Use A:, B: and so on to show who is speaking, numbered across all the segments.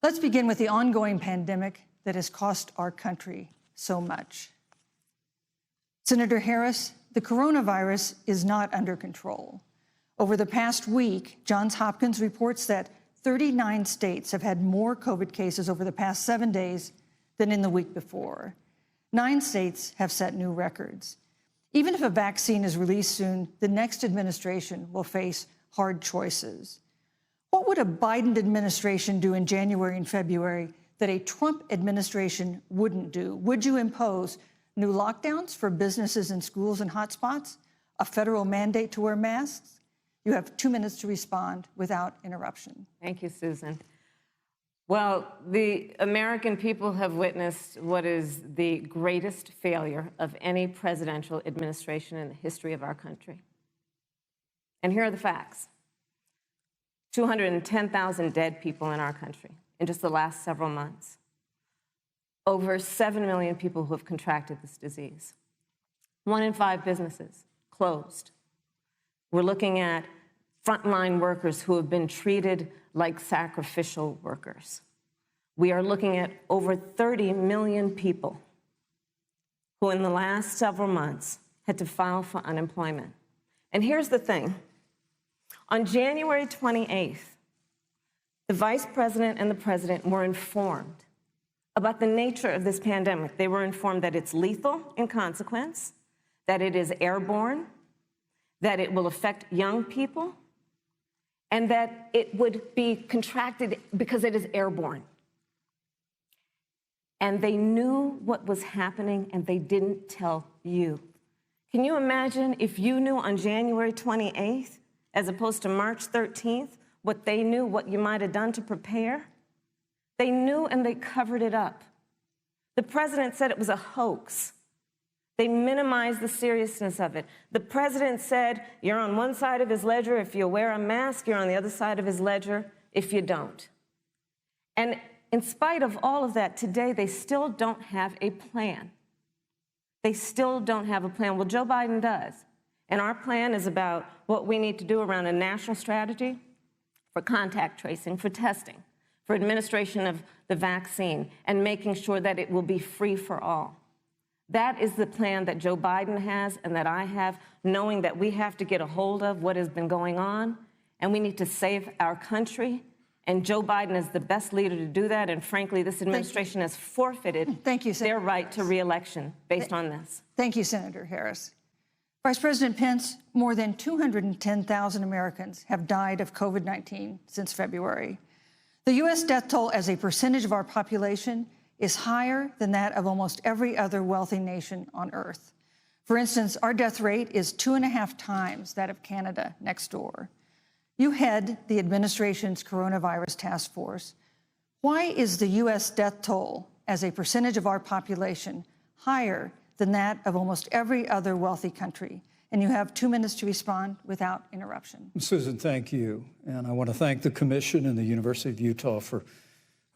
A: Let's begin with the ongoing pandemic that has cost our country so much. Senator Harris, the coronavirus is not under control. Over the past week, Johns Hopkins reports that 39 states have had more COVID cases over the past 7 days than in the week before. 9 states have set new records. Even if a vaccine is released soon, the next administration will face hard choices. What would a Biden administration do in January and February that a Trump administration wouldn't do? Would you impose new lockdowns for businesses and schools and hotspots? A federal mandate to wear masks? You have 2 minutes to respond without interruption.
B: Thank you, Susan. Well, the American people have witnessed what is the greatest failure of any presidential administration in the history of our country. And here are the facts. 210,000 dead people in our country in just the last several months. Over 7 million people who have contracted this disease. 1 in 5 businesses closed. We're looking at frontline workers who have been treated like sacrificial workers. We are looking at over 30 million people who in the last several months had to file for unemployment. And here's the thing. On January 28th, the vice president and the president were informed about the nature of this pandemic. They were informed that it's lethal in consequence, that it is airborne, that it will affect young people, and that it would be contracted because it is airborne. And they knew what was happening, and they didn't tell you. Can you imagine if you knew on January 28th, as opposed to March 13th, what they knew, what you might have done to prepare? They knew and they covered it up. The president said it was a hoax. They minimized the seriousness of it. The president said, you're on one side of his ledger if you wear a mask, you're on the other side of his ledger if you don't. And in spite of all of that, today they still don't have a plan. They still don't have a plan. Well, Joe Biden does. And our plan is about what we need to do around a national strategy for contact tracing, for testing, for administration of the vaccine, and making sure that it will be free for all. That is the plan that Joe Biden has and that I have, knowing that we have to get a hold of what has been going on, and we need to save our country. And Joe Biden is the best leader to do that. And frankly, this administration has forfeited their right to re-election based on this.
A: Thank you, Senator Harris. Vice President Pence, more than 210,000 Americans have died of COVID-19 since February. The U.S. death toll as a percentage of our population is higher than that of almost every other wealthy nation on earth. For instance, our death rate is 2.5 times that of Canada next door. You head the administration's coronavirus task force. Why is the U.S. death toll as a percentage of our population higher than that of almost every other wealthy country? And you have 2 minutes to respond without interruption.
C: Susan, thank you. And I want to thank the Commission and the University of Utah for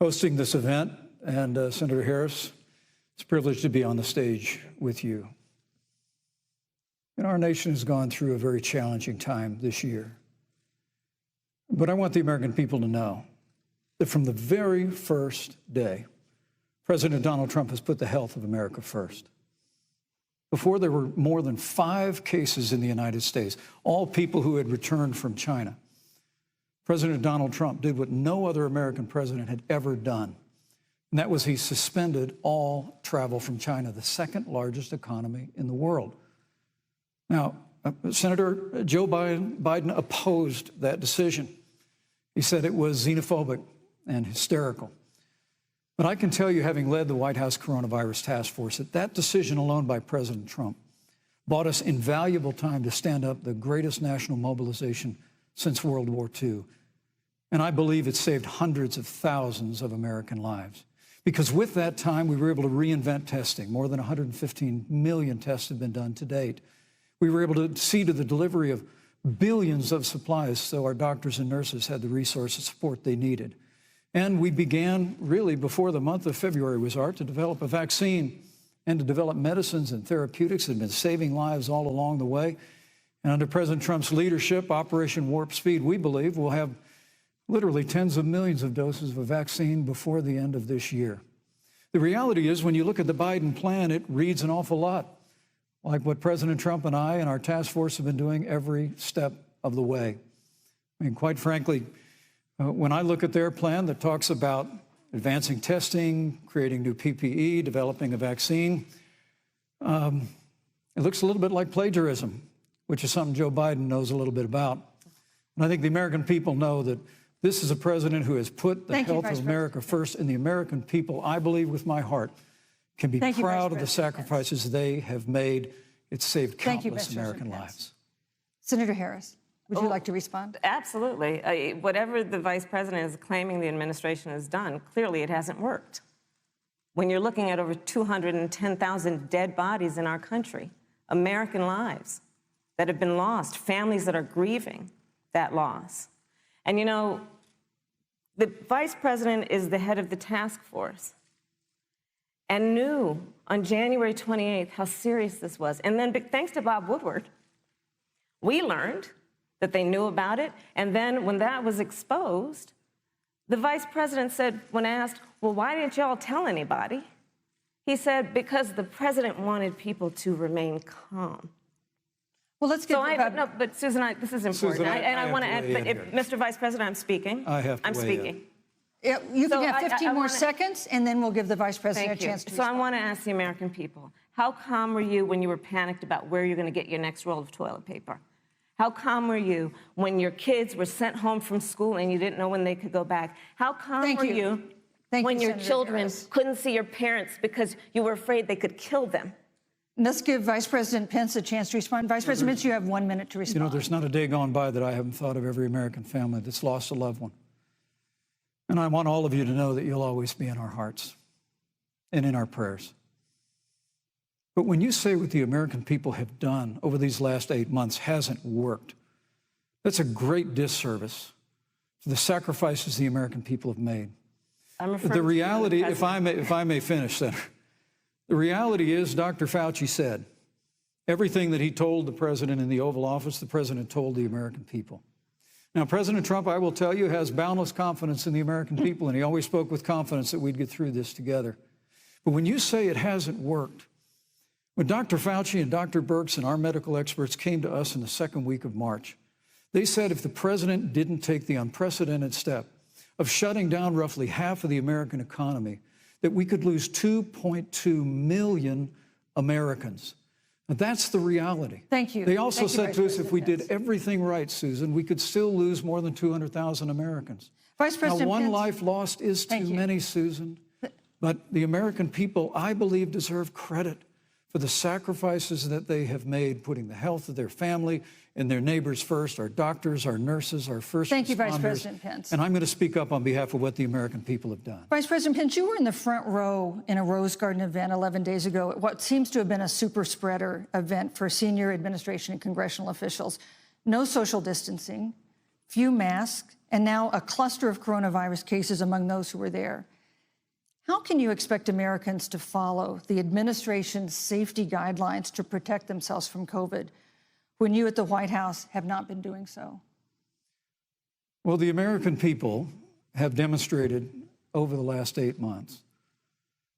C: hosting this event. And Senator Harris, it's a privilege to be on the stage with you. And our nation has gone through a very challenging time this year. But I want the American people to know that from the very first day, President Donald Trump has put the health of America first. Before, there were more than 5 cases in the United States, all people who had returned from China. President Donald Trump did what no other American president had ever done, and that was he suspended all travel from China, the second largest economy in the world. Now, Senator Joe Biden opposed that decision. He said it was xenophobic and hysterical. But I can tell you, having led the White House Coronavirus Task Force, that that decision alone by President Trump bought us invaluable time to stand up the greatest national mobilization since World War II. And I believe it saved hundreds of thousands of American lives. Because with that time, we were able to reinvent testing. More than 115 million tests have been done to date. We were able to see to the delivery of billions of supplies so our doctors and nurses had the resources support they needed. And we began, really, before the month of February was out, to develop a vaccine and to develop medicines and therapeutics that have been saving lives all along the way. And under President Trump's leadership, Operation Warp Speed, we believe, will have literally tens of millions of doses of a vaccine before the end of this year. The reality is, when you look at the Biden plan, it reads an awful lot like what President Trump and I and our task force have been doing every step of the way. I mean, quite frankly, when I look at their plan that talks about advancing testing, creating new PPE, developing a vaccine, it looks a little bit like plagiarism, which is something Joe Biden knows a little bit about. And I think the American people know that this is a president who has put the health of America first, and the American people, I believe with my heart, can be proud of the sacrifices they have made. It's saved countless American lives.
A: Senator Harris, would you like to respond?
B: Absolutely. Whatever the vice president is claiming the administration has done, clearly it hasn't worked. When you're looking at over 210,000 dead bodies in our country, American lives that have been lost, families that are grieving that loss. And you know, the vice president is the head of the task force and knew on January 28th how serious this was. And then thanks to Bob Woodward, we learned that they knew about it. And then when that was exposed, the vice president said, when asked, well, why didn't y'all tell anybody? He said, because the president wanted people to remain calm.
A: Well, let's get
B: no, but Susan, this is important.
C: Susan,
B: I want to add, but Mr. Vice President, I'm speaking.
C: I'm
B: speaking.
A: Yeah, you can have 15 more seconds, and then we'll give the vice president a chance to respond.
B: So I want to ask the American people, how calm were you when you were panicked about where you're going to get your next roll of toilet paper? How calm were you when your kids were sent home from school and you didn't know when they could go back? How calm were you when your children couldn't see your parents because you were afraid they could kill them?
A: Let's give Vice President Pence a chance to respond. Vice President Pence, you have 1 minute to respond.
C: You know, there's not a day gone by that I haven't thought of every American family that's lost a loved one. And I want all of you to know that you'll always be in our hearts and in our prayers. But when you say what the American people have done over these last 8 months hasn't worked, that's a great disservice to the sacrifices the American people have made. The reality, if I may finish, Senator, the reality is Dr. Fauci said everything that he told the president in the Oval Office, the president told the American people. Now, President Trump, I will tell you, has boundless confidence in the American people, and he always spoke with confidence that we'd get through this together. But when you say it hasn't worked, when Dr. Fauci and Dr. Birx and our medical experts came to us in the second week of March, they said if the president didn't take the unprecedented step of shutting down roughly half of the American economy, that we could lose 2.2 million Americans. Now, that's the reality.
A: Thank you.
C: They also said to us if we did everything right, Susan, we could still lose more than 200,000 Americans.
A: Vice President
C: now, one
A: Pence,
C: life lost is too many, Susan. But the American people, I believe, deserve credit for the sacrifices that they have made, putting the health of their family and their neighbors first, our doctors, our nurses, our first responders.
A: Thank you, Vice President Pence.
C: And I'm going to speak up on behalf of what the American people have done.
A: Vice President Pence, you were in the front row in a Rose Garden event 11 days ago at what seems to have been a super spreader event for senior administration and congressional officials. No social distancing, few masks, and now a cluster of coronavirus cases among those who were there. How can you expect Americans to follow the administration's safety guidelines to protect themselves from COVID when you at the White House have not been doing so?
C: Well, the American people have demonstrated over the last 8 months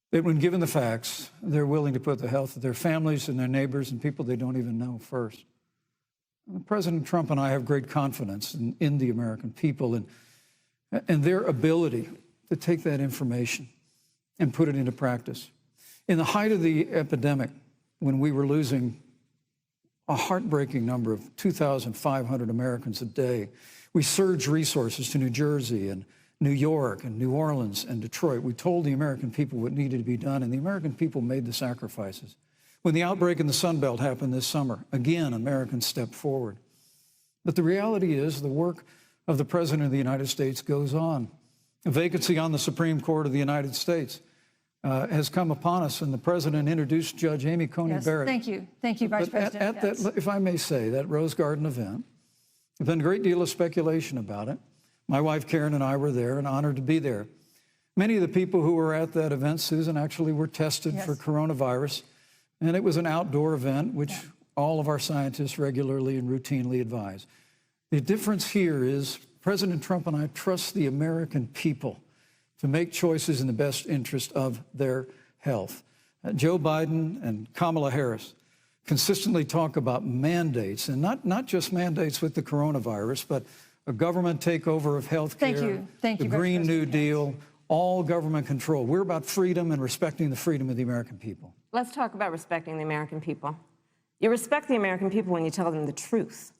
C: that when given the facts, they're willing to put the health of their families and their neighbors and people they don't even know first. President Trump and I have great confidence in the American people and their ability to take that information and put it into practice. In the height of the epidemic, when we were losing a heartbreaking number of 2,500 Americans a day, we surged resources to New Jersey and New York and New Orleans and Detroit. We told the American people what needed to be done, and the American people made the sacrifices. When the outbreak in the Sun Belt happened this summer, again, Americans stepped forward. But the reality is the work of the President of the United States goes on. A vacancy on the Supreme Court of the United States has come upon us, and the president introduced Judge Amy Coney Barrett.
A: Thank you, Vice President Pence.
C: That, if I may say, that Rose Garden event, there's been a great deal of speculation about it. My wife Karen and I were there and honored to be there. Many of the people who were at that event, Susan, actually were tested for coronavirus, and it was an outdoor event, which all of our scientists regularly and routinely advise. The difference here is President Trump and I trust the American people to make choices in the best interest of their health. Joe Biden and Kamala Harris consistently talk about mandates, and not just mandates with the coronavirus, but a government takeover of health care,
A: Thank you,
C: the Green New
A: President
C: Deal, all government control. We're about freedom and respecting the freedom of the American people.
B: Let's talk about respecting the American people. You respect the American people when you tell them the truth.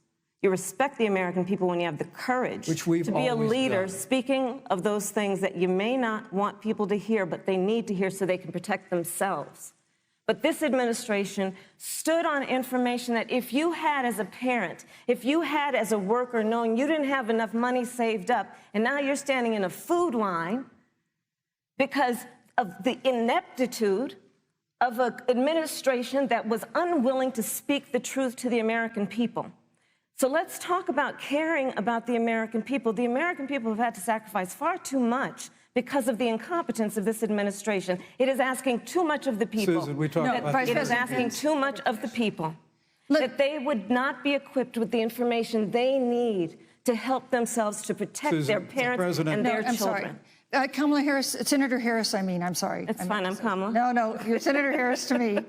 B: You respect the American people when you have the courage
C: Which we've
B: to be a
C: always
B: leader,
C: done.
B: speaking of those things that you may not want people to hear, but they need to hear so they can protect themselves. But this administration stood on information that if you had as a parent, if you had as a worker, knowing you didn't have enough money saved up, and now you're standing in a food line because of the ineptitude of an administration that was unwilling to speak the truth to the American people. So let's talk about caring about the American people. The American people have had to sacrifice far too much because of the incompetence of this administration. It is asking too much of the people.
C: Susan, we talked about
A: Vice
B: It is
A: President
B: asking
A: Pence.
B: too much of the people. That they would not be equipped with the information they need to help themselves to protect
C: Susan,
B: their parents
C: President-
B: and their
A: I'm
B: children.
A: sorry. Kamala Harris, Senator Harris, I'm sorry.
B: It's fine, I'm Kamala.
A: No, you're Senator Harris to me.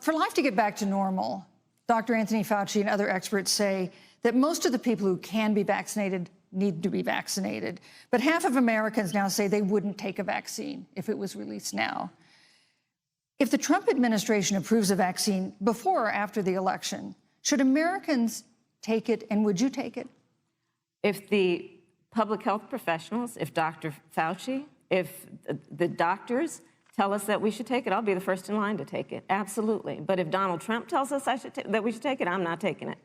A: For life to get back to normal, Dr. Anthony Fauci and other experts say that most of the people who can be vaccinated need to be vaccinated. But half of Americans now say they wouldn't take a vaccine if it was released now. If the Trump administration approves a vaccine before or after the election, should Americans take it, and would you take it?
B: If the public health professionals, if Dr. Fauci, if the doctors tell us that we should take it, I'll be the first in line to take it, absolutely. But if Donald Trump tells us that we should take it, I'm not taking it.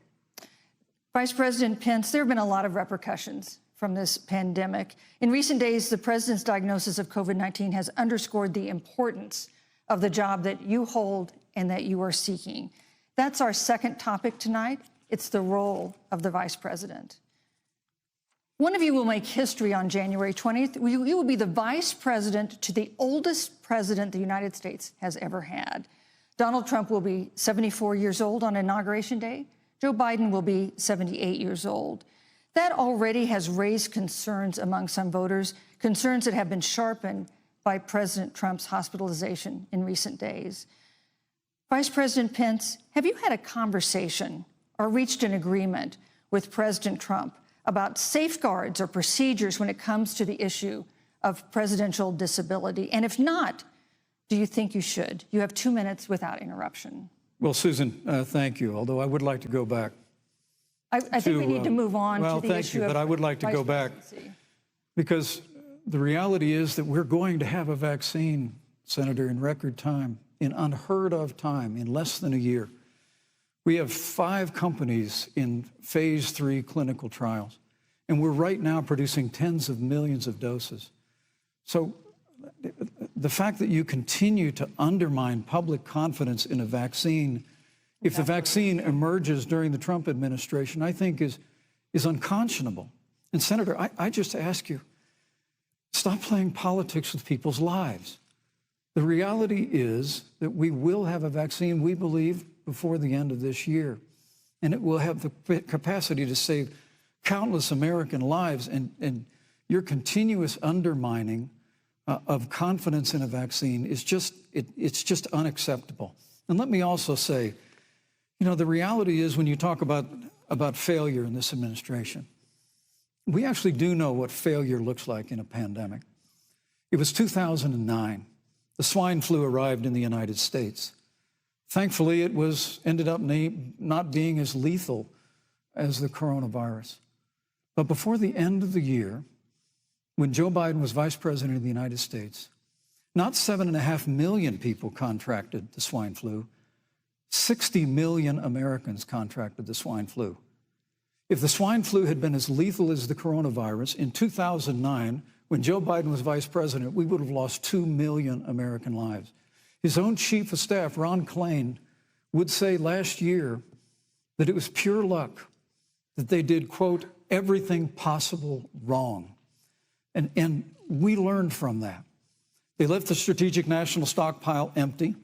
A: Vice President Pence, there have been a lot of repercussions from this pandemic. In recent days, the president's diagnosis of COVID-19 has underscored the importance of the job that you hold and that you are seeking. That's our second topic tonight. It's the role of the vice president. One of you will make history on January 20th. You will be the vice president to the oldest president the United States has ever had. Donald Trump will be 74 years old on Inauguration Day. Joe Biden will be 78 years old. That already has raised concerns among some voters, concerns that have been sharpened by President Trump's hospitalization in recent days. Vice President Pence, have you had a conversation or reached an agreement with President Trump about safeguards or procedures when it comes to the issue of presidential disability? And if not, do you think you should? You have 2 minutes without interruption.
C: Well, Susan, thank you, although I would like to go back.
A: I think we need to move on to the issue of
C: thank you, but I would like to go back because the reality is that we're going to have a vaccine, Senator, in record time, in unheard of time, in less than a year. We have 5 companies in phase 3 clinical trials, and we're right now producing tens of millions of doses. So the fact that you continue to undermine public confidence in a vaccine, if the vaccine emerges during the Trump administration, I think is unconscionable. And Senator, I just ask you, stop playing politics with people's lives. The reality is that we will have a vaccine, we believe, before the end of this year. And it will have the capacity to save countless American lives. And your continuous undermining of confidence in a vaccine is it's just unacceptable. And let me also say, you know, the reality is when you talk about failure in this administration, we actually do know what failure looks like in a pandemic. It was 2009. The swine flu arrived in the United States. Thankfully, it ended up not being as lethal as the coronavirus. But before the end of the year, when Joe Biden was vice president of the United States, not 7.5 million people contracted the swine flu. 60 million Americans contracted the swine flu. If the swine flu had been as lethal as the coronavirus in 2009, when Joe Biden was vice president, we would have lost 2 million American lives. His own chief of staff, Ron Klain, would say last year that it was pure luck that they did, quote, everything possible wrong. And we learned from that. They left the strategic national stockpile empty.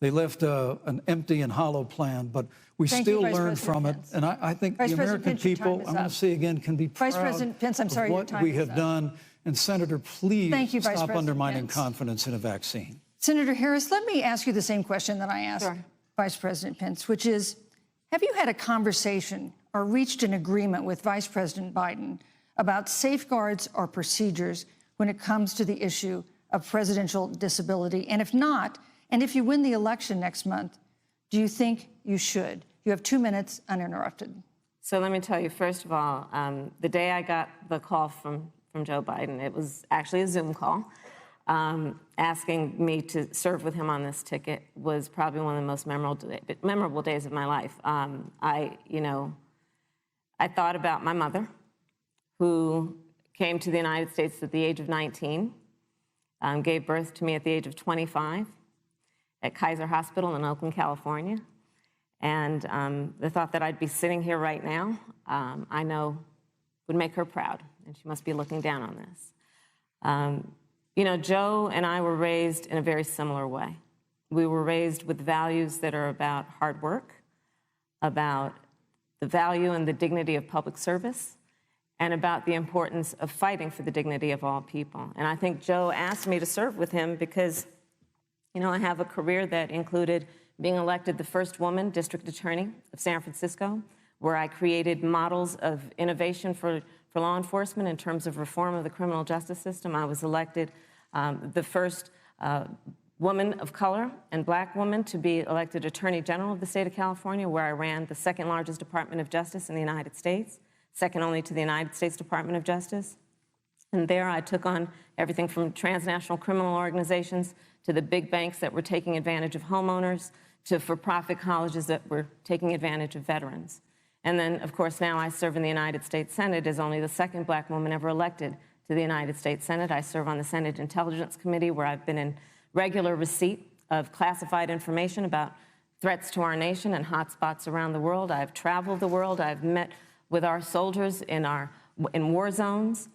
C: They left an empty and hollow plan, but we
A: Thank
C: still
A: you, Vice
C: learn
A: President
C: from it.
A: Pence.
C: And I think
A: Vice
C: the
A: President
C: American
A: Pence, your time
C: people,
A: is
C: I'm going
A: up.
C: to say again, can be
A: Vice
C: proud
A: President Pence, I'm sorry,
C: of
A: your
C: what
A: time
C: we
A: is
C: have
A: up.
C: done. And Senator, please
A: Thank you, Vice
C: stop
A: President
C: undermining
A: Pence.
C: confidence in a vaccine.
A: Senator Harris, let me ask you the same question that I asked
B: Sure.
A: Vice President Pence, which is, have you had a conversation or reached an agreement with Vice President Biden about safeguards or procedures when it comes to the issue of presidential disability? And if not, and if you win the election next month, do you think you should? You have 2 minutes uninterrupted.
B: So let me tell you, first of all, the day I got the call from Joe Biden, it was actually a Zoom call, asking me to serve with him on this ticket was probably one of the most memorable days of my life. I thought about my mother, who came to the United States at the age of 19, gave birth to me at the age of 25 at Kaiser Hospital in Oakland, California. And the thought that I'd be sitting here right now, I know would make her proud, and she must be looking down on this. Joe and I were raised in a very similar way. We were raised with values that are about hard work, about the value and the dignity of public service, and about the importance of fighting for the dignity of all people. And I think Joe asked me to serve with him because, I have a career that included being elected the first woman district attorney of San Francisco, where I created models of innovation for law enforcement in terms of reform of the criminal justice system. I was elected the first woman of color and black woman to be elected Attorney General of the state of California, where I ran the second largest Department of Justice in the United States, second only to the United States Department of Justice. And there I took on everything from transnational criminal organizations to the big banks that were taking advantage of homeowners, to for-profit colleges that were taking advantage of veterans. And then, of course, now I serve in the United States Senate as only the second black woman ever elected to the United States Senate. I serve on the Senate Intelligence Committee, where I've been in regular receipt of classified information about threats to our nation and hotspots around the world. I've traveled the world. I've met with our soldiers in war zones.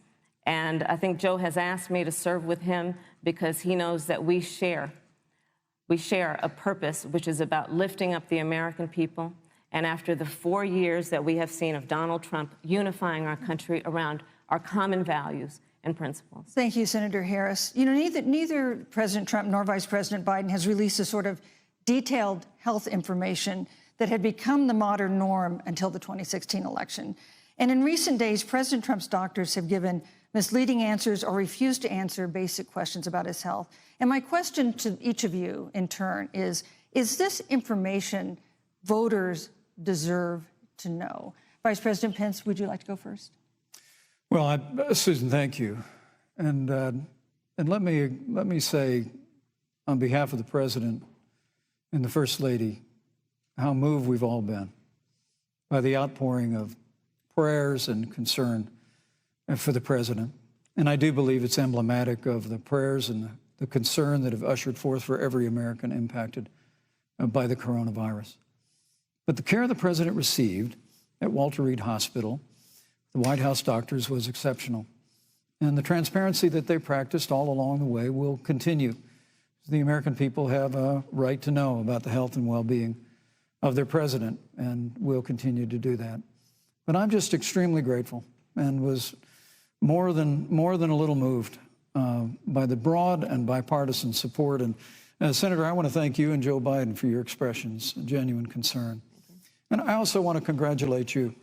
B: And I think Joe has asked me to serve with him because he knows that we share a purpose which is about lifting up the American people. And after the 4 years that we have seen of Donald Trump unifying our country around our common values and principles.
A: Thank you, Senator Harris. Neither President Trump nor Vice President Biden has released the sort of detailed health information that had become the modern norm until the 2016 election. And in recent days, President Trump's doctors have given misleading answers or refused to answer basic questions about his health. And my question to each of you in turn is this information voters deserve to know? Vice President Pence, would you like to go first?
C: Well, Susan, thank you. And let me say, on behalf of the President and the First Lady, how moved we've all been by the outpouring of prayers and concern for the President. And I do believe it's emblematic of the prayers and the concern that have ushered forth for every American impacted by the coronavirus. But the care the President received at Walter Reed Hospital, the White House doctors, was exceptional. And the transparency that they practiced all along the way will continue. The American people have a right to know about the health and well-being of their president, and will continue to do that. But I'm just extremely grateful and was more than a little moved by the broad and bipartisan support. And Senator, I want to thank you and Joe Biden for your expressions of genuine concern. And I also want to congratulate you,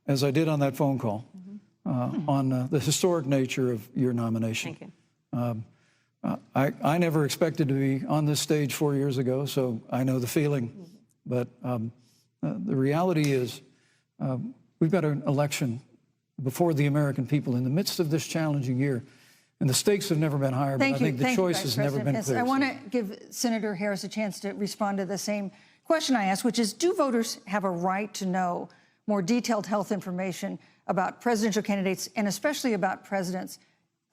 C: as I did on that phone call, on the historic nature of your nomination.
B: Thank you.
C: I never expected to be on this stage 4 years ago, so I know the feeling. But the reality is we've got an election before the American people in the midst of this challenging year. And the stakes have never been higher, but I think the choice has never been clearer.
A: I want to give Senator Harris a chance to respond to the same question I asked, which is, do voters have a right to know more detailed health information about presidential candidates and especially about presidents,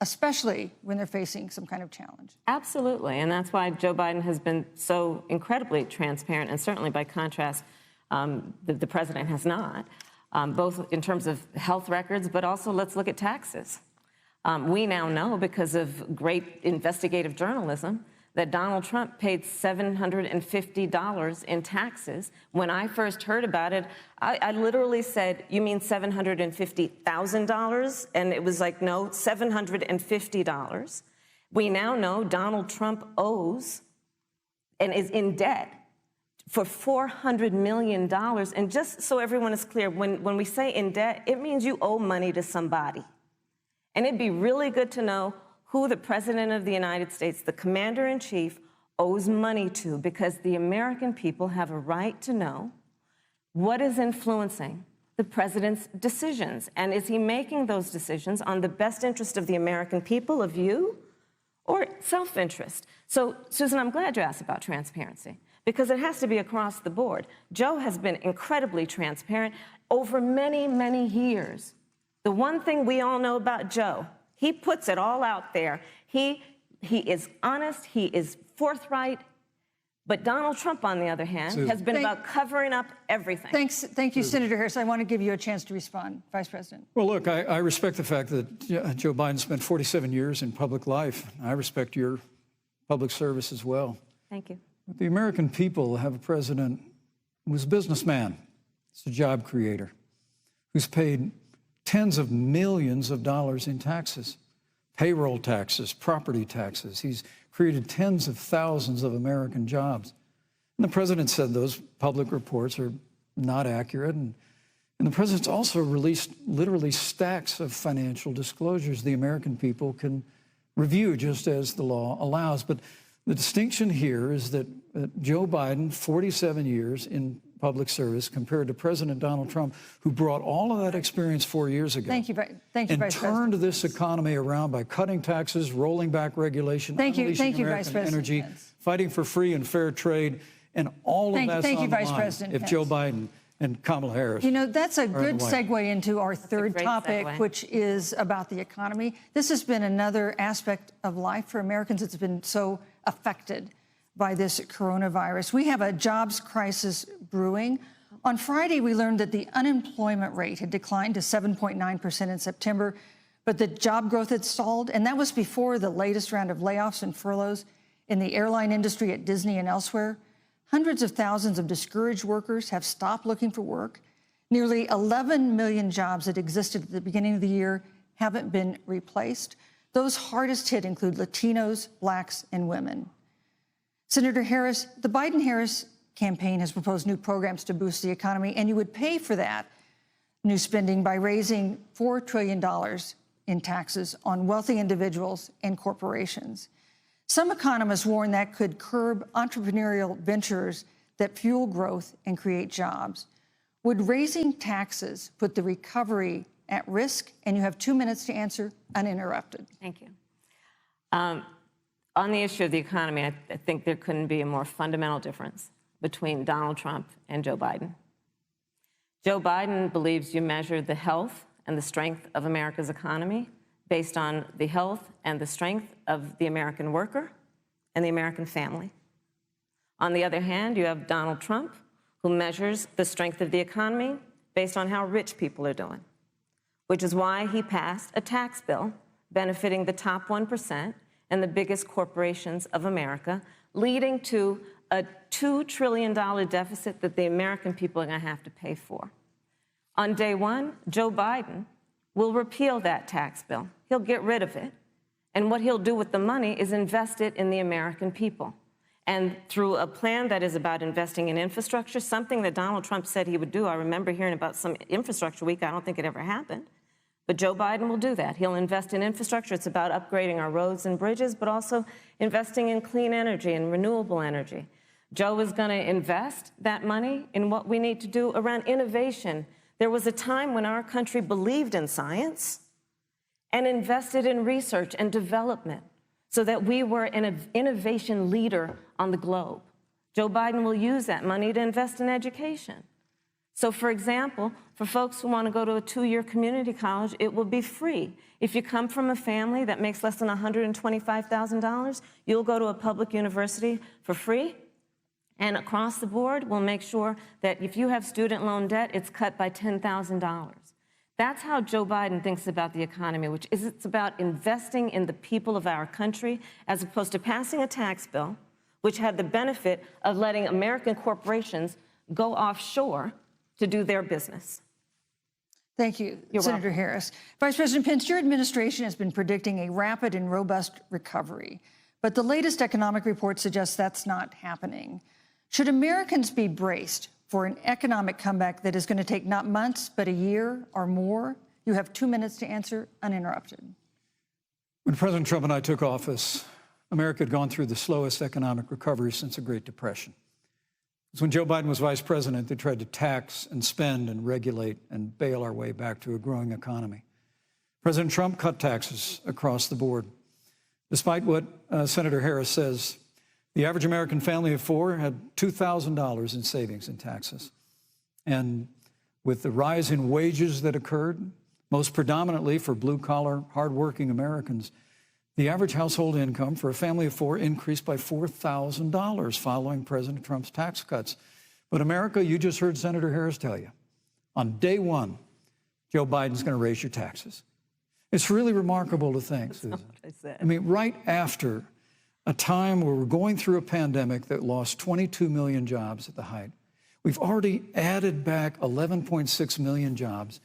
A: especially when they're facing some kind of challenge?
B: Absolutely, and that's why Joe Biden has been so incredibly transparent, and certainly by contrast, the president has not, both in terms of health records, but also let's look at taxes. We now know, because of great investigative journalism, that Donald Trump paid $750 in taxes. When I first heard about it, I literally said, "You mean $750,000? And it was like, no, $750. We now know Donald Trump owes and is in debt for $400 million. And just so everyone is clear, when we say in debt, it means you owe money to somebody. And it'd be really good to know who the President of the United States, the Commander-in-Chief, owes money to, because the American people have a right to know what is influencing the President's decisions. And is he making those decisions on the best interest of the American people, of you, or self-interest? So, Susan, I'm glad you asked about transparency, because it has to be across the board. Joe has been incredibly transparent over many, many years. The one thing we all know about Joe, he puts it all out there. He is honest, he is forthright. But Donald Trump, on the other hand, has been about covering up everything.
A: Thank you, Senator Harris. I want to give you a chance to respond, Vice President.
C: Well, look, I respect the fact that Joe Biden spent 47 years in public life. I respect your public service as well.
B: Thank you.
C: But the American people have a president who's a businessman, he's a job creator, who's paid tens of millions of dollars in taxes, payroll taxes, property taxes. He's created tens of thousands of American jobs. And the president said those public reports are not accurate. And the president's also released literally stacks of financial disclosures the American people can review just as the law allows. But the distinction here is that Joe Biden, 47 years in public service, compared to President Donald Trump, who brought all of that experience 4 years ago.
A: Thank you, Vice
C: and
A: President.
C: Turned this economy around by cutting taxes, rolling back regulation,
A: Thank you,
C: unleashing
A: Vice
C: American
A: President
C: energy,
A: Pence.
C: fighting for free and fair trade, and all of that's
A: Thank you,
C: on the
A: Vice
C: line
A: President
C: if
A: Pence.
C: Joe Biden and Kamala Harris.
A: You know, that's a good
C: the White
A: segue into our third
B: great
A: topic,
B: segue.
A: which is about the economy. This has been another aspect of life for Americans that's been so affected by this coronavirus. We have a jobs crisis brewing. On Friday, we learned that the unemployment rate had declined to 7.9% in September, but the job growth had stalled, and that was before the latest round of layoffs and furloughs in the airline industry at Disney and elsewhere. Hundreds of thousands of discouraged workers have stopped looking for work. Nearly 11 million jobs that existed at the beginning of the year haven't been replaced. Those hardest hit include Latinos, Blacks, and women. Senator Harris, the Biden-Harris campaign has proposed new programs to boost the economy, and you would pay for that new spending by raising $4 trillion in taxes on wealthy individuals and corporations. Some economists warn that could curb entrepreneurial ventures that fuel growth and create jobs. Would raising taxes put the recovery at risk? And you have 2 minutes to answer uninterrupted.
B: Thank you. On the issue of the economy, I think there couldn't be a more fundamental difference between Donald Trump and Joe Biden. Joe Biden believes you measure the health and the strength of America's economy based on the health and the strength of the American worker and the American family. On the other hand, you have Donald Trump, who measures the strength of the economy based on how rich people are doing, which is why he passed a tax bill benefiting the top 1% and the biggest corporations of America, leading to a $2 trillion deficit that the American people are going to have to pay for. On day one, Joe Biden will repeal that tax bill. He'll get rid of it. And what he'll do with the money is invest it in the American people. And through a plan that is about investing in infrastructure, something that Donald Trump said he would do. I remember hearing about some infrastructure week. I don't think it ever happened. But Joe Biden will do that. He'll invest in infrastructure. It's about upgrading our roads and bridges, but also investing in clean energy and renewable energy. Joe is going to invest that money in what we need to do around innovation. There was a time when our country believed in science and invested in research and development so that we were an innovation leader on the globe. Joe Biden will use that money to invest in education. So, for example, for folks who want to go to a 2-year community college, it will be free. If you come from a family that makes less than $125,000, you'll go to a public university for free. And across the board, we'll make sure that if you have student loan debt, it's cut by $10,000. That's how Joe Biden thinks about the economy, which is it's about investing in the people of our country as opposed to passing a tax bill, which had the benefit of letting American corporations go offshore to do their business.
A: Thank you,
B: You're
A: Senator
B: welcome.
A: Harris. Vice President Pence, your administration has been predicting a rapid and robust recovery, but the latest economic report suggests that's not happening. Should Americans be braced for an economic comeback that is going to take not months, but a year or more? You have 2 minutes to answer, uninterrupted.
C: When President Trump and I took office, America had gone through the slowest economic recovery since the Great Depression. It's when Joe Biden was vice president, they tried to tax and spend and regulate and bail our way back to a growing economy. President Trump cut taxes across the board. Despite what Senator Harris says, the average American family of four had $2,000 in savings in taxes. And with the rise in wages that occurred, most predominantly for blue-collar, hardworking Americans, the average household income for a family of four increased by $4,000 following President Trump's tax cuts. But America, you just heard Senator Harris tell you, on day one, Joe Biden's going to raise your taxes. It's really remarkable to think, Susan. I mean, right after a time where we're going through a pandemic that lost 22 million jobs at the height, we've already added back 11.6 million jobs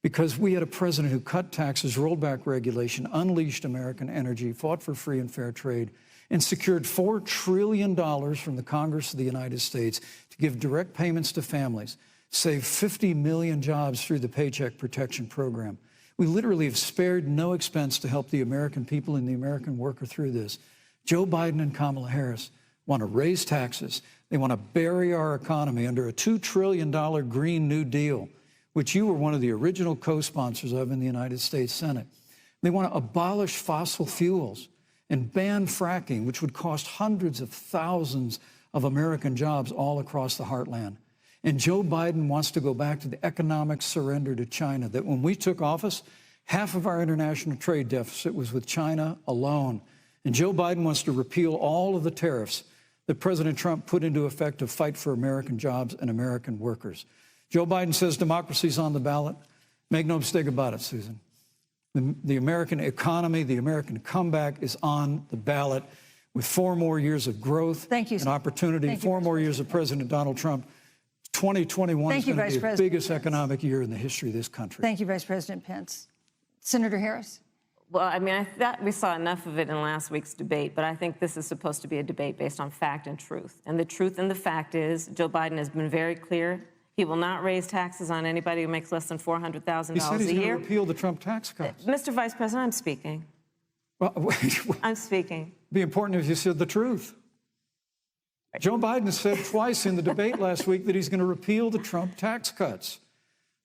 C: because we had a president who cut taxes, rolled back regulation, unleashed American energy, fought for free and fair trade, and secured $4 trillion from the Congress of the United States to give direct payments to families, saved 50 million jobs through the Paycheck Protection Program. We literally have spared no expense to help the American people and the American worker through this. Joe Biden and Kamala Harris want to raise taxes. They want to bury our economy under a $2 trillion Green New Deal, which you were one of the original co-sponsors of in the United States Senate. They want to abolish fossil fuels and ban fracking, which would cost hundreds of thousands of American jobs all across the heartland. And Joe Biden wants to go back to the economic surrender to China, that when we took office, half of our international trade deficit was with China alone. And Joe Biden wants to repeal all of the tariffs that President Trump put into effect to fight for American jobs and American workers. Joe Biden says democracy's on the ballot. Make no mistake about it, Susan. The American economy, the American comeback is on the ballot with 4 more years of growth and opportunity, 4 more years of President Donald Trump. 2021 is going to be the biggest economic year in the history of this country.
A: Thank you, Vice President Pence. Senator Harris.
B: Well, I mean, I thought we saw enough of it in last week's debate, but I think this is supposed to be a debate based on fact and truth. And the truth and the fact is Joe Biden has been very clear. He will not raise taxes on anybody who makes less than $400,000 a year.
C: He said he's going to repeal the Trump tax cuts.
B: Mr. Vice President, I'm speaking.
C: Well,
B: I'm speaking.
C: It'd be important if you said the truth. Joe Biden said twice in the debate last week that he's going to repeal the Trump tax cuts.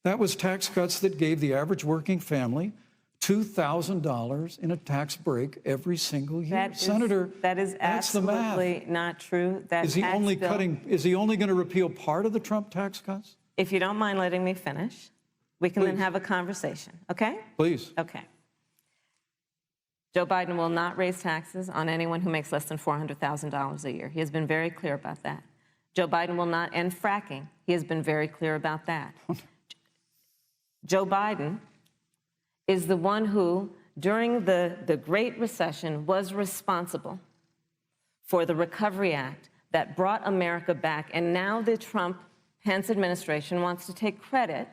C: That was tax cuts that gave the average working family $2,000 in a tax break every single year. Senator,
B: that is absolutely not true.
C: Is he only going to repeal part of the Trump tax cuts?
B: If you don't mind letting me finish, we can then have a conversation, okay?
C: Please.
B: Okay. Joe Biden will not raise taxes on anyone who makes less than $400,000 a year. He has been very clear about that. Joe Biden will not end fracking. He has been very clear about that. Joe Biden is the one who, during the Great Recession, was responsible for the Recovery Act that brought America back. And now the Trump-Pence administration wants to take credit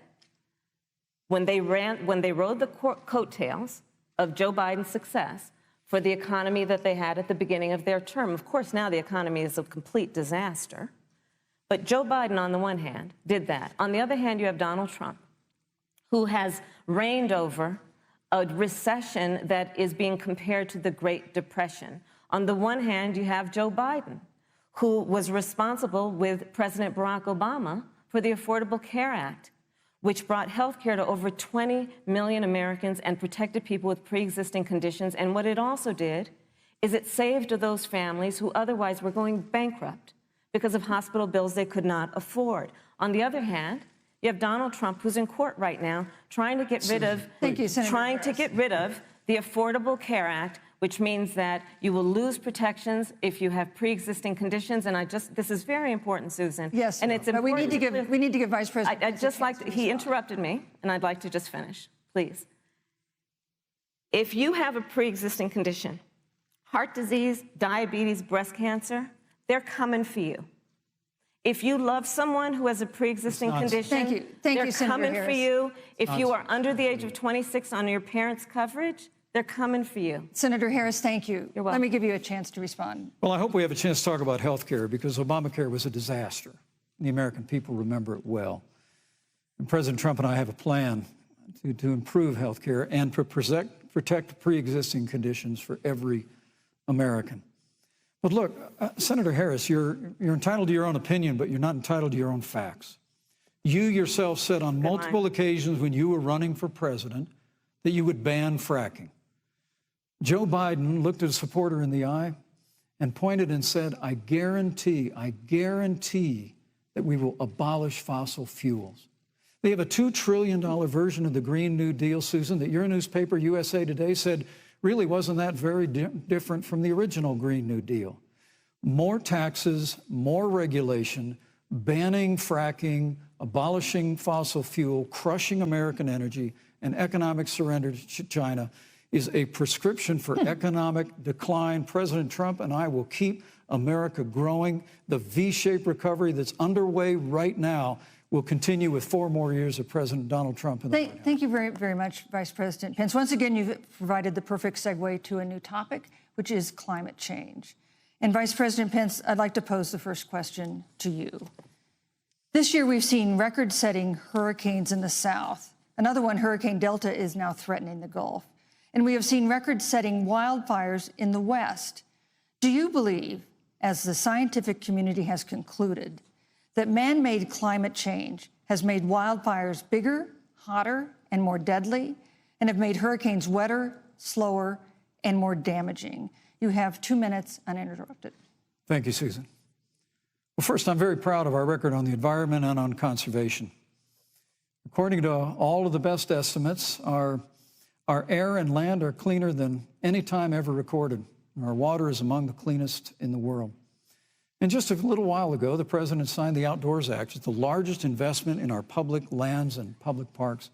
B: when they rode the coattails of Joe Biden's success for the economy that they had at the beginning of their term. Of course, now the economy is a complete disaster. But Joe Biden, on the one hand, did that. On the other hand, you have Donald Trump, who has reigned over a recession that is being compared to the Great Depression. On the one hand, you have Joe Biden, who was responsible with President Barack Obama for the Affordable Care Act, which brought health care to over 20 million Americans and protected people with pre-existing conditions. And what it also did is it saved those families who otherwise were going bankrupt because of hospital bills they could not afford. On the other hand, you have Donald Trump, who's in court right now, trying to get rid of the Affordable Care Act, which means that you will lose protections if you have pre-existing conditions. And this is very important, Susan.
A: Yes,
B: and it's
A: but we need to give Vice President.
B: I'd just like to, he interrupted me, and I'd like to just finish, please. If you have a pre-existing condition, heart disease, diabetes, breast cancer, they're coming for you. If you love someone who has a pre-existing condition, they're coming for you. If you are under the age of 26 on your parents' coverage, they're coming for you.
A: Senator Harris, thank you.
B: You're welcome.
A: Let me give you a chance to respond.
C: Well, I hope we have a chance to talk about health care, because Obamacare was a disaster. The American people remember it well. And President Trump and I have a plan to improve health care and to protect pre-existing conditions for every American. But look, Senator Harris, you're entitled to your own opinion, but you're not entitled to your own facts. You yourself said on multiple occasions when you were running for president that you would ban fracking. Joe Biden looked at a supporter in the eye and pointed and said, I guarantee that we will abolish fossil fuels. They have a $2 trillion version of the Green New Deal, Susan, that your newspaper, USA Today, said really wasn't that very different from the original Green New Deal. More taxes, more regulation, banning fracking, abolishing fossil fuel, crushing American energy, and economic surrender to China is a prescription for economic decline. President Trump and I will keep America growing. The V-shaped recovery that's underway right now will continue with 4 more years of President Donald Trump in the White House.
A: Thank you very, very much, Vice President Pence. Once again, you've provided the perfect segue to a new topic, which is climate change. And Vice President Pence, I'd like to pose the first question to you. This year, we've seen record-setting hurricanes in the South. Another one, Hurricane Delta, is now threatening the Gulf. And we have seen record-setting wildfires in the West. Do you believe, as the scientific community has concluded, that man-made climate change has made wildfires bigger, hotter, and more deadly, and have made hurricanes wetter, slower, and more damaging? You have 2 minutes uninterrupted.
C: Thank you, Susan. Well, first, I'm very proud of our record on the environment and on conservation. According to all of the best estimates, our air and land are cleaner than any time ever recorded. And our water is among the cleanest in the world. And just a little while ago, the President signed the Outdoors Act. It's the largest investment in our public lands and public parks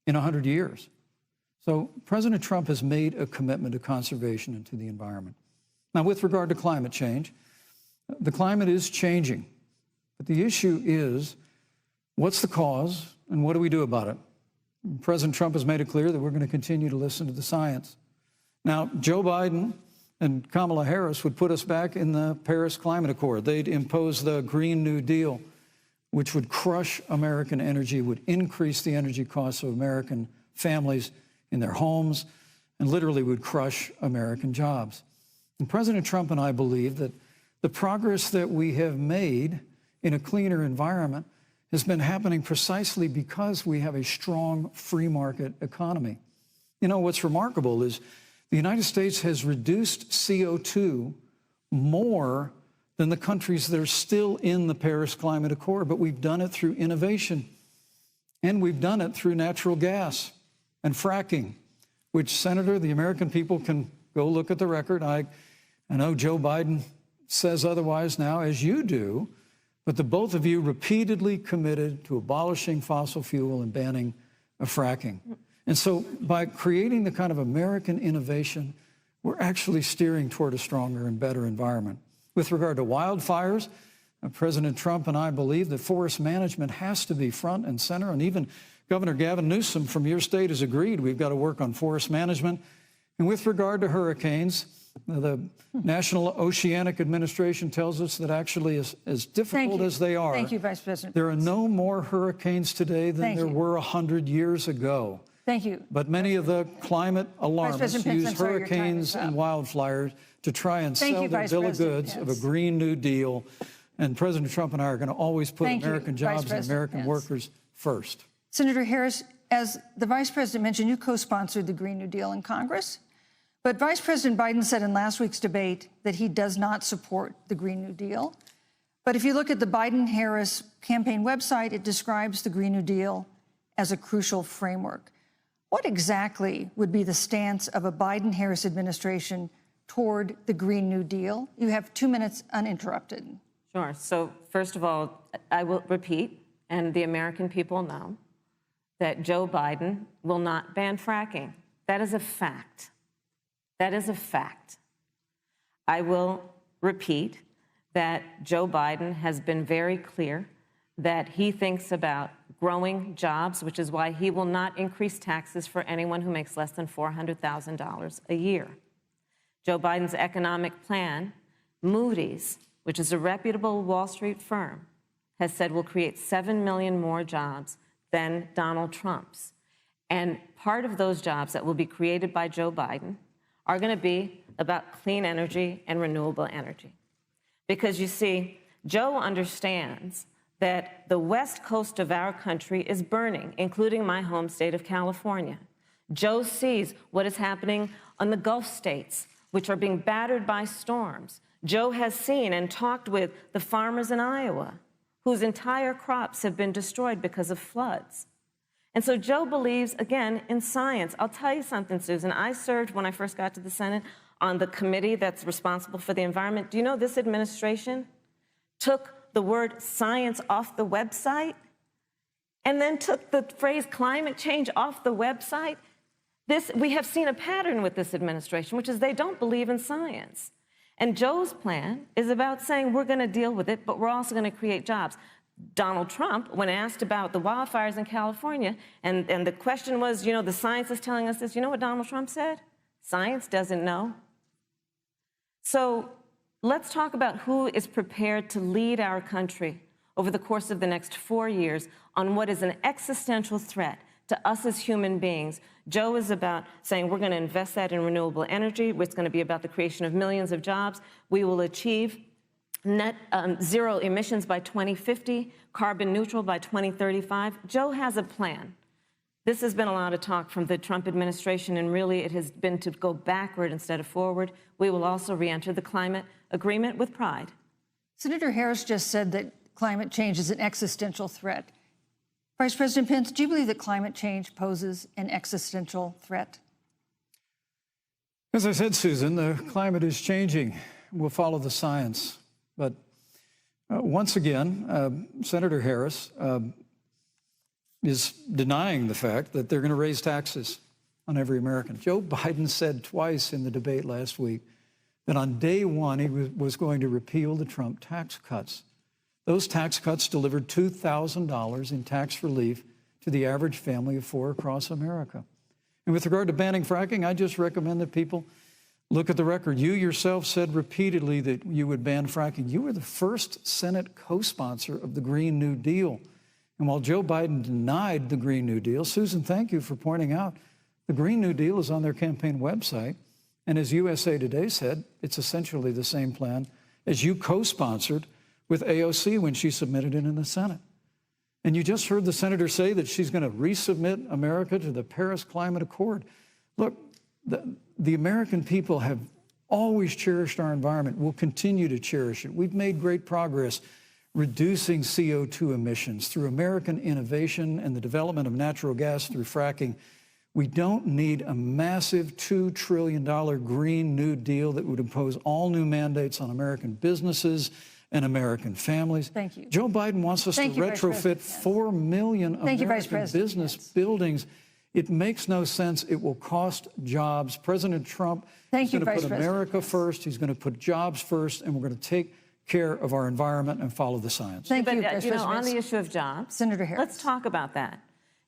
C: in 100 years. So President Trump has made a commitment to conservation and to the environment. Now, with regard to climate change, the climate is changing. But the issue is, what's the cause and what do we do about it? President Trump has made it clear that we're going to continue to listen to the science. Now, Joe Biden and Kamala Harris would put us back in the Paris Climate Accord. They'd impose the Green New Deal, which would crush American energy, would increase the energy costs of American families in their homes, and literally would crush American jobs. And President Trump and I believe that the progress that we have made in a cleaner environment has been happening precisely because we have a strong free market economy. You know, what's remarkable is the United States has reduced CO2 more than the countries that are still in the Paris Climate Accord, but we've done it through innovation, and we've done it through natural gas and fracking, which, Senator, the American people can go look at the record. I know Joe Biden says otherwise now, as you do, but the both of you repeatedly committed to abolishing fossil fuel and banning fracking. And so by creating the kind of American innovation, we're actually steering toward a stronger and better environment. With regard to wildfires, President Trump and I believe that forest management has to be front and center, and even Governor Gavin Newsom from your state has agreed we've got to work on forest management. And with regard to hurricanes, the National Oceanic Administration tells us that actually as difficult as they are,
A: Thank you, Vice President.
C: There are no more hurricanes today than there were 100 years ago.
A: Thank you.
C: But many of the climate alarmists use hurricanes and wildfires to try and sell their bill of goods of a Green New Deal. And President Trump and I are going to always put American jobs and American workers first.
A: Senator Harris, as the Vice President mentioned, you co-sponsored the Green New Deal in Congress. But Vice President Biden said in last week's debate that he does not support the Green New Deal. But if you look at the Biden-Harris campaign website, it describes the Green New Deal as a crucial framework. What exactly would be the stance of a Biden-Harris administration toward the Green New Deal? You have 2 minutes uninterrupted.
B: Sure. So first of all, I will repeat, and the American people know, that Joe Biden will not ban fracking. That is a fact. That is a fact. I will repeat that Joe Biden has been very clear that he thinks about growing jobs, which is why he will not increase taxes for anyone who makes less than $400,000 a year. Joe Biden's economic plan, Moody's, which is a reputable Wall Street firm, has said will create 7 million more jobs than Donald Trump's. And part of those jobs that will be created by Joe Biden are going to be about clean energy and renewable energy. Because you see, Joe understands that the west coast of our country is burning, including my home state of California. Joe sees what is happening on the Gulf states, which are being battered by storms. Joe has seen and talked with the farmers in Iowa, whose entire crops have been destroyed because of floods. And so Joe believes, again, in science. I'll tell you something, Susan. I served, when I first got to the Senate, on the committee that's responsible for the environment. Do you know this administration took the word science off the website and then took the phrase climate change off the website? We have seen a pattern with this administration, which is they don't believe in science. And Joe's plan is about saying we're going to deal with it, but we're also going to create jobs. Donald Trump, when asked about the wildfires in California, and the question was, you know, the science is telling us this, you know what Donald Trump said? Science doesn't know. So let's talk about who is prepared to lead our country over the course of the next 4 years on what is an existential threat to us as human beings. Joe is about saying we're going to invest that in renewable energy. It's going to be about the creation of millions of jobs. We will achieve net zero emissions by 2050, carbon neutral by 2035. Joe has a plan. This has been a lot of talk from the Trump administration, and really it has been to go backward instead of forward. We will also re-enter the climate agreement with pride.
A: Senator Harris just said that climate change is an existential threat. Vice President Pence, do you believe that climate change poses an existential threat?
C: As I said, Susan, the climate is changing. We'll follow the science. But once again, Senator Harris is denying the fact that they're going to raise taxes on every American. Joe Biden said twice in the debate last week that on day one he was going to repeal the Trump tax cuts. Those tax cuts delivered $2,000 in tax relief to the average family of four across America. And with regard to banning fracking, I just recommend that people look at the record. You yourself said repeatedly that you would ban fracking. You were the first Senate co-sponsor of the Green New Deal. And while Joe Biden denied the Green New Deal, Susan, thank you for pointing out, the Green New Deal is on their campaign website. And as USA Today said, it's essentially the same plan as you co-sponsored with AOC when she submitted it in the Senate. And you just heard the senator say that she's going to resubmit America to the Paris Climate Accord. Look, the American people have always cherished our environment. We'll continue to cherish it. We've made great progress reducing CO2 emissions through American innovation and the development of natural gas through fracking. We don't need a massive $2 trillion Green New Deal that would impose all new mandates on American businesses and American families.
A: Thank you.
C: Joe Biden wants us to retrofit 4 million American business buildings. It makes no sense. It will cost jobs. President Trump is going to put America first. He's going to put jobs first, and we're going to take care of our environment and follow the science.
A: Thank you,
B: you know, on the issue of jobs,
A: Senator Harris,
B: let's talk about that.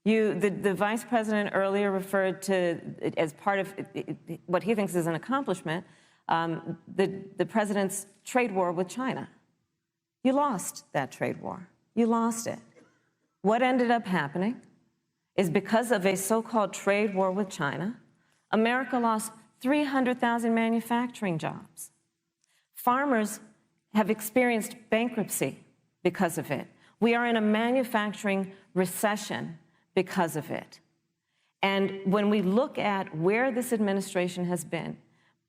B: The vice president earlier referred to, as part of what he thinks is an accomplishment, the president's trade war with China. You lost that trade war. You lost it. What ended up happening is because of a so-called trade war with China, America lost 300,000 manufacturing jobs. Farmers have experienced bankruptcy because of it. We are in a manufacturing recession because of it. And when we look at where this administration has been,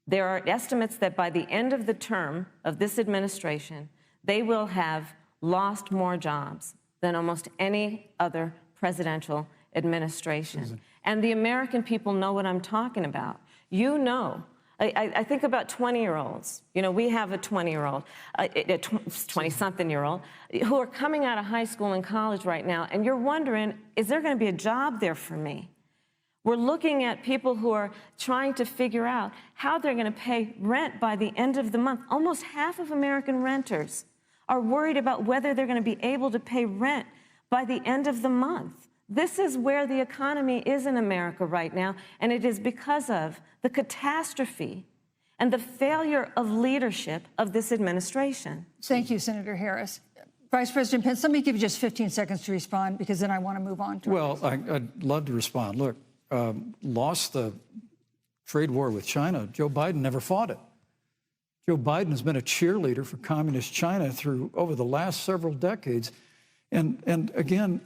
B: there are estimates that by the end of the term of this administration, they will have lost more jobs than almost any other presidential administration. And the American people know what I'm talking about. You know. I think about 20-year-olds. You know, we have a 20-year-old, a 20-something-year-old, who are coming out of high school and college right now, and you're wondering, is there going to be a job there for me? We're looking at people who are trying to figure out how they're going to pay rent by the end of the month. Almost half of American renters are worried about whether they're going to be able to pay rent by the end of the month. This is where the economy is in America right now, and it is because of the catastrophe and the failure of leadership of this administration.
A: Thank you, Senator Harris. Vice President Pence, let me give you just 15 seconds to respond, because then I want to move on to
C: Well, I'd love to respond. Look, lost the trade war with China. Joe Biden never fought it. Joe Biden has been a cheerleader for communist China over the last several decades. And again,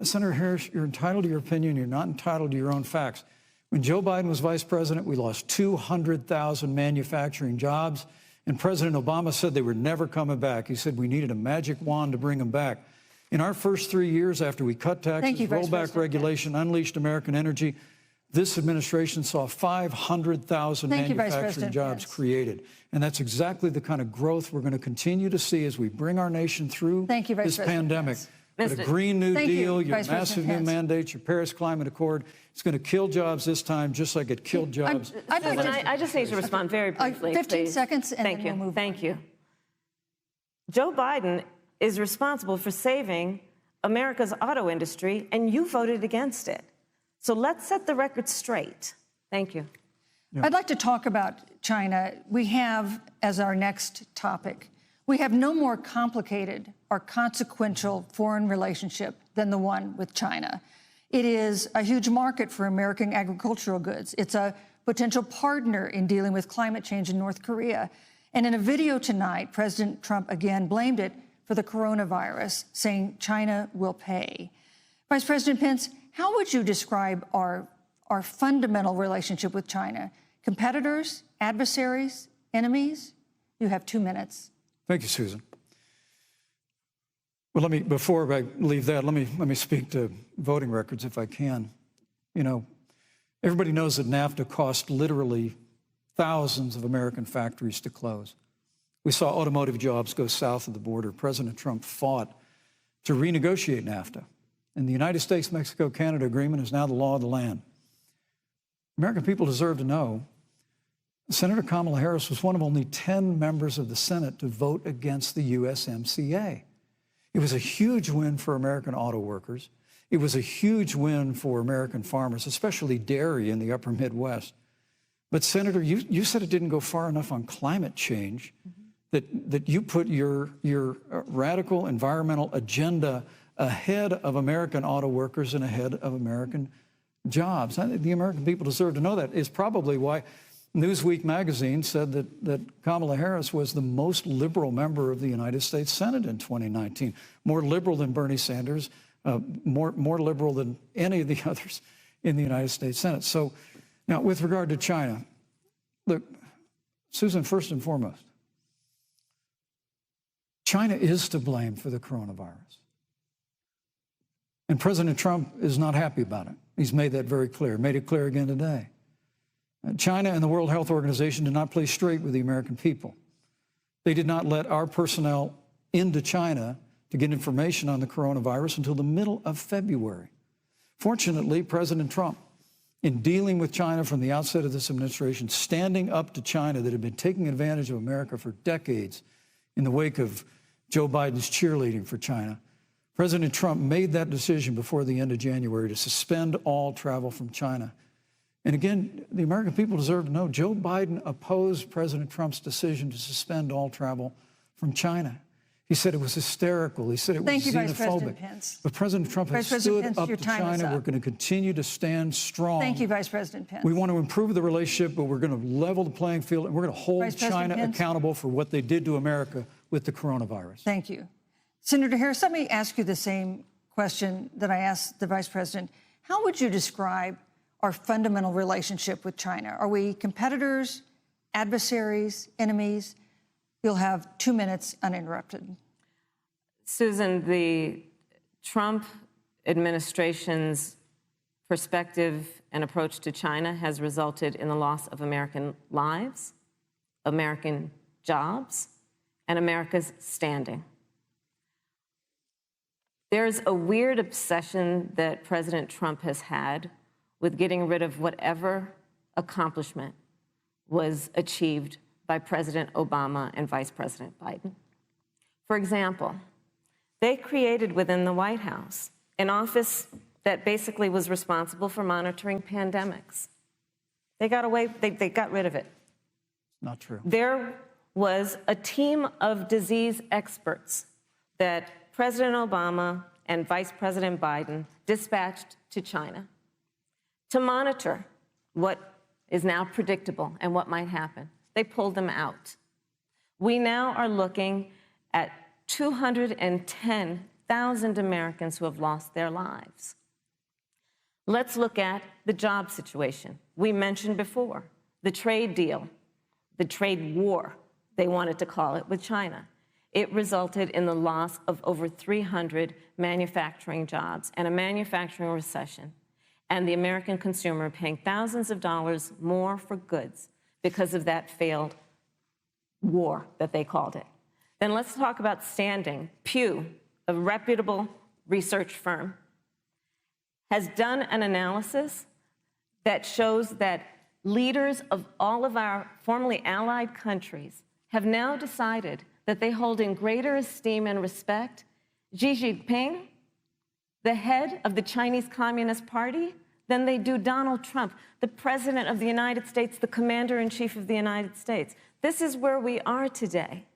C: Senator Harris, you're entitled to your opinion. You're not entitled to your own facts. When Joe Biden was vice president, we lost 200,000 manufacturing jobs, and President Obama said they were never coming back. He said we needed a magic wand to bring them back. In our first 3 years after we cut taxes, rolled back regulation, unleashed American energy, this administration saw 500,000 manufacturing jobs created. And that's exactly the kind of growth we're going to continue to see as we bring our nation through this pandemic. But a Green New Deal, your massive new mandates, your Paris Climate Accord, it's going to kill jobs this time, just like it killed jobs.
B: I just need to respond very briefly.
A: 15 seconds, and then we'll move on.
B: Thank you. Joe Biden is responsible for saving America's auto industry, and you voted against it. So let's set the record straight. Thank you.
A: Yeah. I'd like to talk about China. We have, as our next topic, we have no more complicated or consequential foreign relationship than the one with China. It is a huge market for American agricultural goods. It's a potential partner in dealing with climate change in North Korea. And in a video tonight, President Trump again blamed it for the coronavirus, saying China will pay. Vice President Pence, how would you describe our fundamental relationship with China? Competitors, adversaries, enemies? You have 2 minutes.
C: Thank you, Susan. Well, before I leave that, let me speak to voting records if I can. You know, everybody knows that NAFTA cost literally thousands of American factories to close. We saw automotive jobs go south of the border. President Trump fought to renegotiate NAFTA. And the United States-Mexico-Canada agreement is now the law of the land. American people deserve to know Senator Kamala Harris was one of only 10 members of the Senate to vote against the USMCA. It was a huge win for American auto workers. It was a huge win for American farmers, especially dairy in the upper Midwest. But Senator, you said it didn't go far enough on climate change, that you put your radical environmental agenda ahead of American auto workers and ahead of American jobs. I think the American people deserve to know that. It's probably why Newsweek magazine said that Kamala Harris was the most liberal member of the United States Senate in 2019, more liberal than Bernie Sanders, more liberal than any of the others in the United States Senate. So now with regard to China, look, Susan, first and foremost, China is to blame for the coronavirus. And President Trump is not happy about it. He's made that very clear, made it clear again today. China and the World Health Organization did not play straight with the American people. They did not let our personnel into China to get information on the coronavirus until the middle of February. Fortunately, President Trump, in dealing with China from the outset of this administration, standing up to China that had been taking advantage of America for decades in the wake of Joe Biden's cheerleading for China, President Trump made that decision before the end of January to suspend all travel from China. And again, the American people deserve to know Joe Biden opposed President Trump's decision to suspend all travel from China. He said it was hysterical. He said it was xenophobic.
A: Vice President Pence.
C: But President Trump has stood up to China. We're going to continue to stand strong.
A: Thank you, Vice President Pence.
C: We want to improve the relationship, but we're going to level the playing field, and we're going to hold China accountable for what they did to America with the coronavirus.
A: Thank you. Senator Harris, let me ask you the same question that I asked the Vice President. How would you describe our fundamental relationship with China? Are we competitors, adversaries, enemies? You'll have 2 minutes uninterrupted.
B: Susan, the Trump administration's perspective and approach to China has resulted in the loss of American lives, American jobs, and America's standing. There's a weird obsession that President Trump has had with getting rid of whatever accomplishment was achieved by President Obama and Vice President Biden. For example, they created within the White House an office that basically was responsible for monitoring pandemics. They got rid of it.
C: Not true.
B: There was a team of disease experts that President Obama and Vice President Biden dispatched to China to monitor what is now predictable and what might happen. They pulled them out. We now are looking at 210,000 Americans who have lost their lives. Let's look at the job situation. We mentioned before the trade deal, the trade war, they wanted to call it, with China. It resulted in the loss of over 300 manufacturing jobs and a manufacturing recession, and the American consumer paying thousands of dollars more for goods because of that failed war that they called it. Then let's talk about standing. Pew, a reputable research firm, has done an analysis that shows that leaders of all of our formerly allied countries have now decided that they hold in greater esteem and respect Xi Jinping, the head of the Chinese Communist Party, than they do Donald Trump, the President of the United States, the Commander-in-Chief of the United States. This is where we are today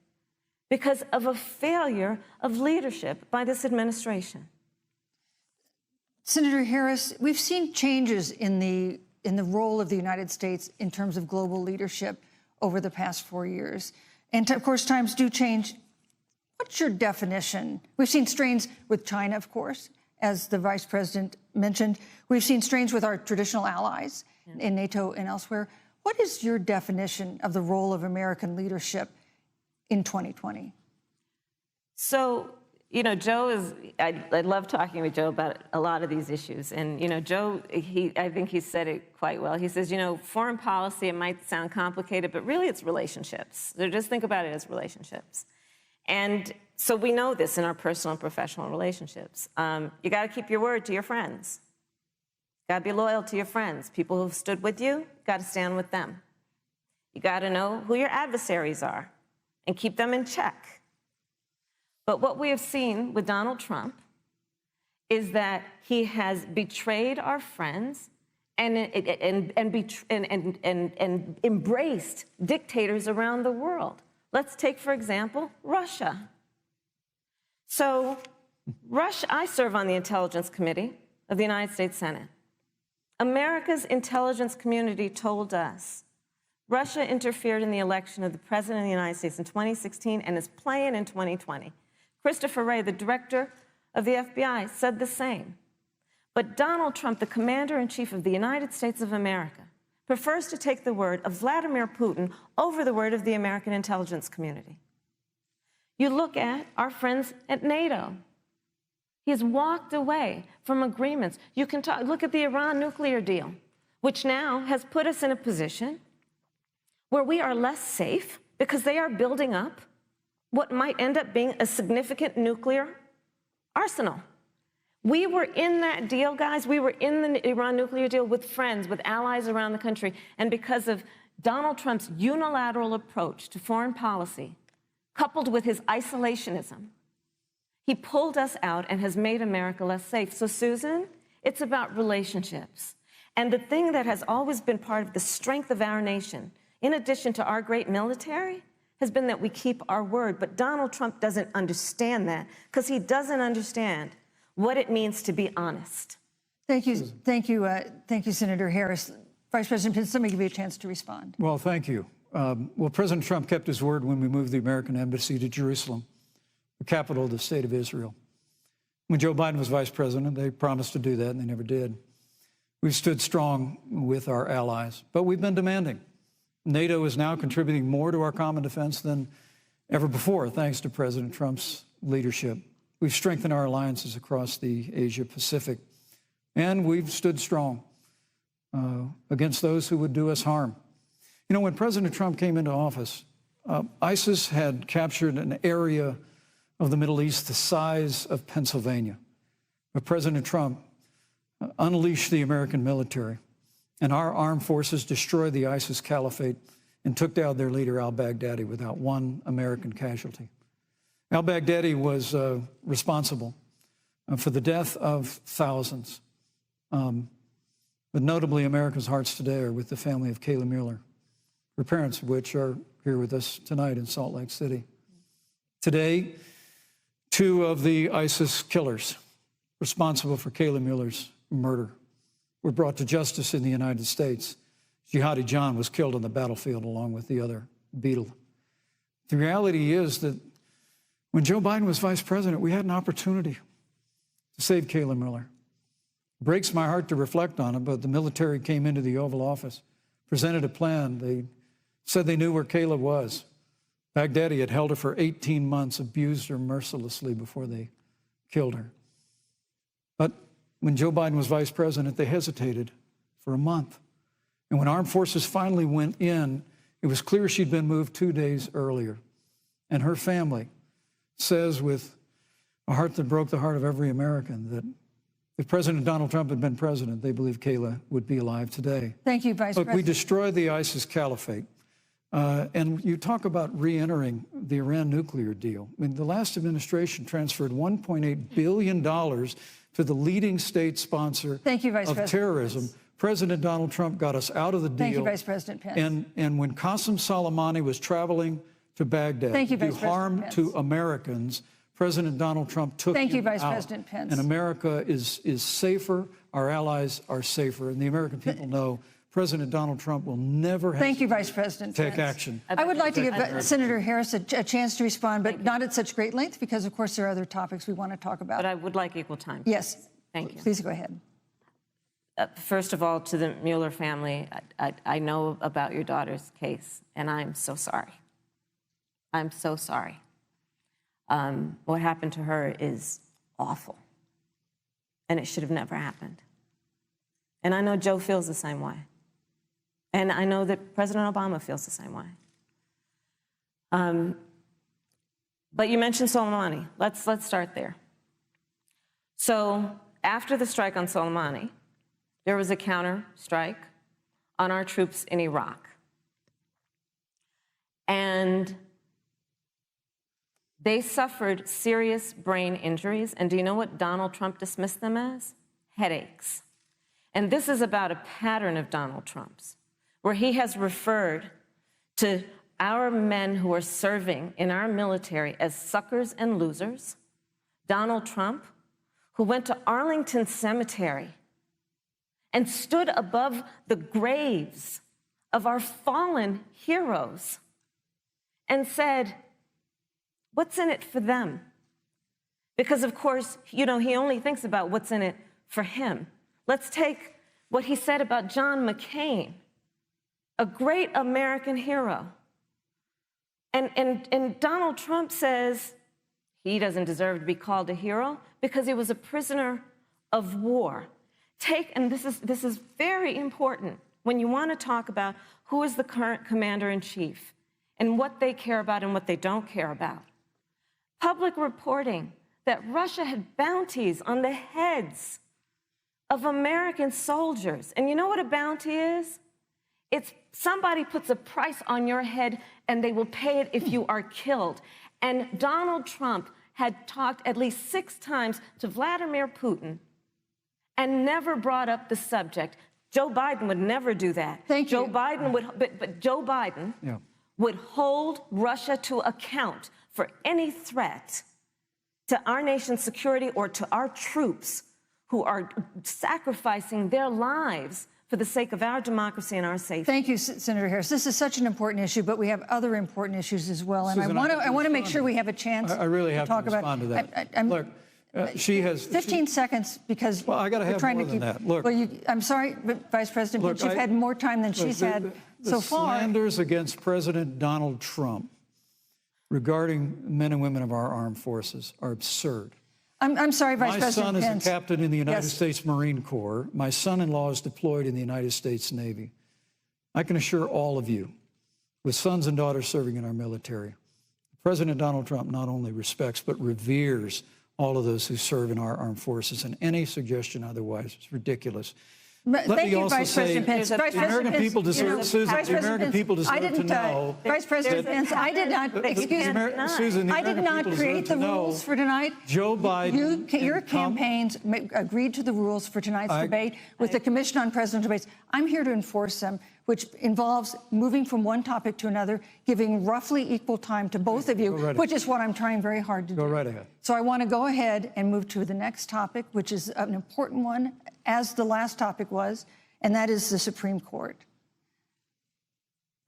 B: because of a failure of leadership by this administration.
A: Senator Harris, we've seen changes in the role of the United States in terms of global leadership over the past 4 years. And of course, times do change. What's your definition? We've seen strains with China, of course, as the Vice President mentioned. We've seen strains with our traditional allies in NATO and elsewhere. What is your definition of the role of American leadership in 2020?
B: So, you know, Joe is, I love talking with Joe about a lot of these issues. And, you know, Joe, I think he said it quite well. He says, you know, foreign policy, it might sound complicated, but really it's relationships. So just think about it as relationships. And so we know this in our personal and professional relationships. You got to keep your word to your friends. Got to be loyal to your friends. People who've stood with you, got to stand with them. You got to know who your adversaries are and keep them in check. But what we have seen with Donald Trump is that he has betrayed our friends and embraced dictators around the world. Let's take, for example, Russia. So, Russia, I serve on the Intelligence Committee of the United States Senate. America's intelligence community told us Russia interfered in the election of the President of the United States in 2016 and is playing in 2020. Christopher Wray, the director of the FBI, said the same. But Donald Trump, the Commander-in-Chief of the United States of America, prefers to take the word of Vladimir Putin over the word of the American intelligence community. You look at our friends at NATO. He's walked away from agreements. You can look at the Iran nuclear deal, which now has put us in a position where we are less safe because they are building up what might end up being a significant nuclear arsenal. We were in that deal, guys. We were in the Iran nuclear deal with friends, with allies around the country. And because of Donald Trump's unilateral approach to foreign policy, coupled with his isolationism, he pulled us out and has made America less safe. So, Susan, it's about relationships. And the thing that has always been part of the strength of our nation, in addition to our great military, has been that we keep our word. But Donald Trump doesn't understand that because he doesn't understand what it means to be honest.
A: Thank you, Senator Harris. Vice President Pence, let me give you a chance to respond.
C: Well, thank you. Well, President Trump kept his word when we moved the American embassy to Jerusalem, the capital of the state of Israel. When Joe Biden was vice president, they promised to do that, and they never did. We've stood strong with our allies, but we've been demanding. NATO is now contributing more to our common defense than ever before, thanks to President Trump's leadership. We've strengthened our alliances across the Asia-Pacific And we've stood strong against those who would do us harm. You know, when President Trump came into office, ISIS had captured an area of the Middle East the size of Pennsylvania. But President Trump unleashed the American military, and our armed forces destroyed the ISIS caliphate and took down their leader, al-Baghdadi, without one American casualty. Al-Baghdadi was responsible for the death of thousands. But notably, America's hearts today are with the family of Kayla Mueller, her parents of which are here with us tonight in Salt Lake City. Today, 2 of the ISIS killers responsible for Kayla Mueller's murder were brought to justice in the United States. Jihadi John was killed on the battlefield along with the other Beetle. The reality is that when Joe Biden was vice president, we had an opportunity to save Kayla Mueller. It breaks my heart to reflect on it, but the military came into the Oval Office, presented a plan. They said they knew where Kayla was. Baghdadi had held her for 18 months, abused her mercilessly before they killed her. But when Joe Biden was vice president, they hesitated for a month. And when armed forces finally went in, it was clear she'd been moved 2 days earlier. And her family says with a heart that broke the heart of every American that if President Donald Trump had been president, they believe Kayla would be alive today.
A: Thank you, Vice
C: Look,
A: President.
C: we destroyed the ISIS caliphate. And you talk about re-entering the Iran nuclear deal. I mean, the last administration transferred $1.8 billion to the leading state sponsor
A: Thank you, Vice
C: of
A: President
C: terrorism.
A: Pence.
C: President Donald Trump got us out of the deal.
A: Thank you, Vice President Pence.
C: And when Qasem Soleimani was traveling to Baghdad
A: Thank you,
C: to do
A: Vice President
C: harm
A: Pence.
C: to Americans, President Donald Trump took
A: Thank you,
C: him
A: Vice
C: out.
A: President Pence.
C: And America is safer, our allies are safer, and the American people know President Donald Trump will never
A: Thank you, Vice President
C: take
A: Pence.
C: action.
A: I would like to give Senator Harris a chance to respond, but not at such great length because, of course, there are other topics we want to talk about.
B: But I would like equal time.
A: Yes.
B: Thank you.
A: Please go ahead.
B: First of all, to the Mueller family, I know about your daughter's case, and I'm so sorry. I'm so sorry. What happened to her is awful, and it should have never happened. And I know Joe feels the same way. And I know that President Obama feels the same way. But you mentioned Soleimani. Let's start there. So after the strike on Soleimani, there was a counter strike on our troops in Iraq. And they suffered serious brain injuries. And do you know what Donald Trump dismissed them as? Headaches. And this is about a pattern of Donald Trump's, where he has referred to our men who are serving in our military as suckers and losers. Donald Trump, who went to Arlington Cemetery and stood above the graves of our fallen heroes and said, what's in it for them? Because, of course, you know, he only thinks about what's in it for him. Let's take what he said about John McCain, a great American hero. And Donald Trump says he doesn't deserve to be called a hero because he was a prisoner of war. And this is very important when you want to talk about who is the current commander-in-chief and what they care about and what they don't care about. Public reporting that Russia had bounties on the heads of American soldiers. And you know what a bounty is? It's somebody puts a price on your head and they will pay it if you are killed. And Donald Trump had talked at least 6 times to Vladimir Putin and never brought up the subject. Joe Biden would never do that.
A: Thank you.
B: Joe Biden would, but Joe Biden would hold Russia to account for any threat to our nation's security or to our troops who are sacrificing their lives for the sake of our democracy and our safety.
A: Thank you, Senator Harris. This is such an important issue, but we have other important issues as well. And
C: Susan,
A: I want to make sure we have a chance
C: I really have to
A: talk
C: respond to
A: about
C: that. Look, she has
A: 15 seconds because
C: well, I got to have
A: trying
C: more
A: to
C: than
A: keep,
C: that. Look,
A: well, I'm sorry, but Vice President,
C: look,
A: but you've had more time than she's had so far.
C: The slanders against President Donald Trump regarding men and women of our armed forces are absurd.
A: I'm sorry, Vice
C: My
A: President
C: son is
A: Pence.
C: a captain in the United
A: Yes.
C: States Marine Corps. My son-in-law is deployed in the United States Navy. I can assure all of you, with sons and daughters serving in our military, President Donald Trump not only respects but reveres all of those who serve in our armed forces, and any suggestion otherwise is ridiculous.
A: Thank you, Vice President Pence.
C: the American people deserve, Susan, the American people deserve to know.
A: Vice President Pence, I did not, excuse me,
C: Susan, the
A: I did
C: American
A: not
C: people
A: create
C: deserve
A: the
C: to know
A: rules for tonight.
C: Joe Biden.
A: Your campaigns agreed to the rules for tonight's debate with the Commission on Presidential Debates. I'm here to enforce them, which involves moving from one topic to another, giving roughly equal time to both of you, which is what I'm trying very hard to do.
C: Go right ahead.
A: So I want to go ahead and move to the next topic, which is an important one, as the last topic was, and that is the Supreme Court.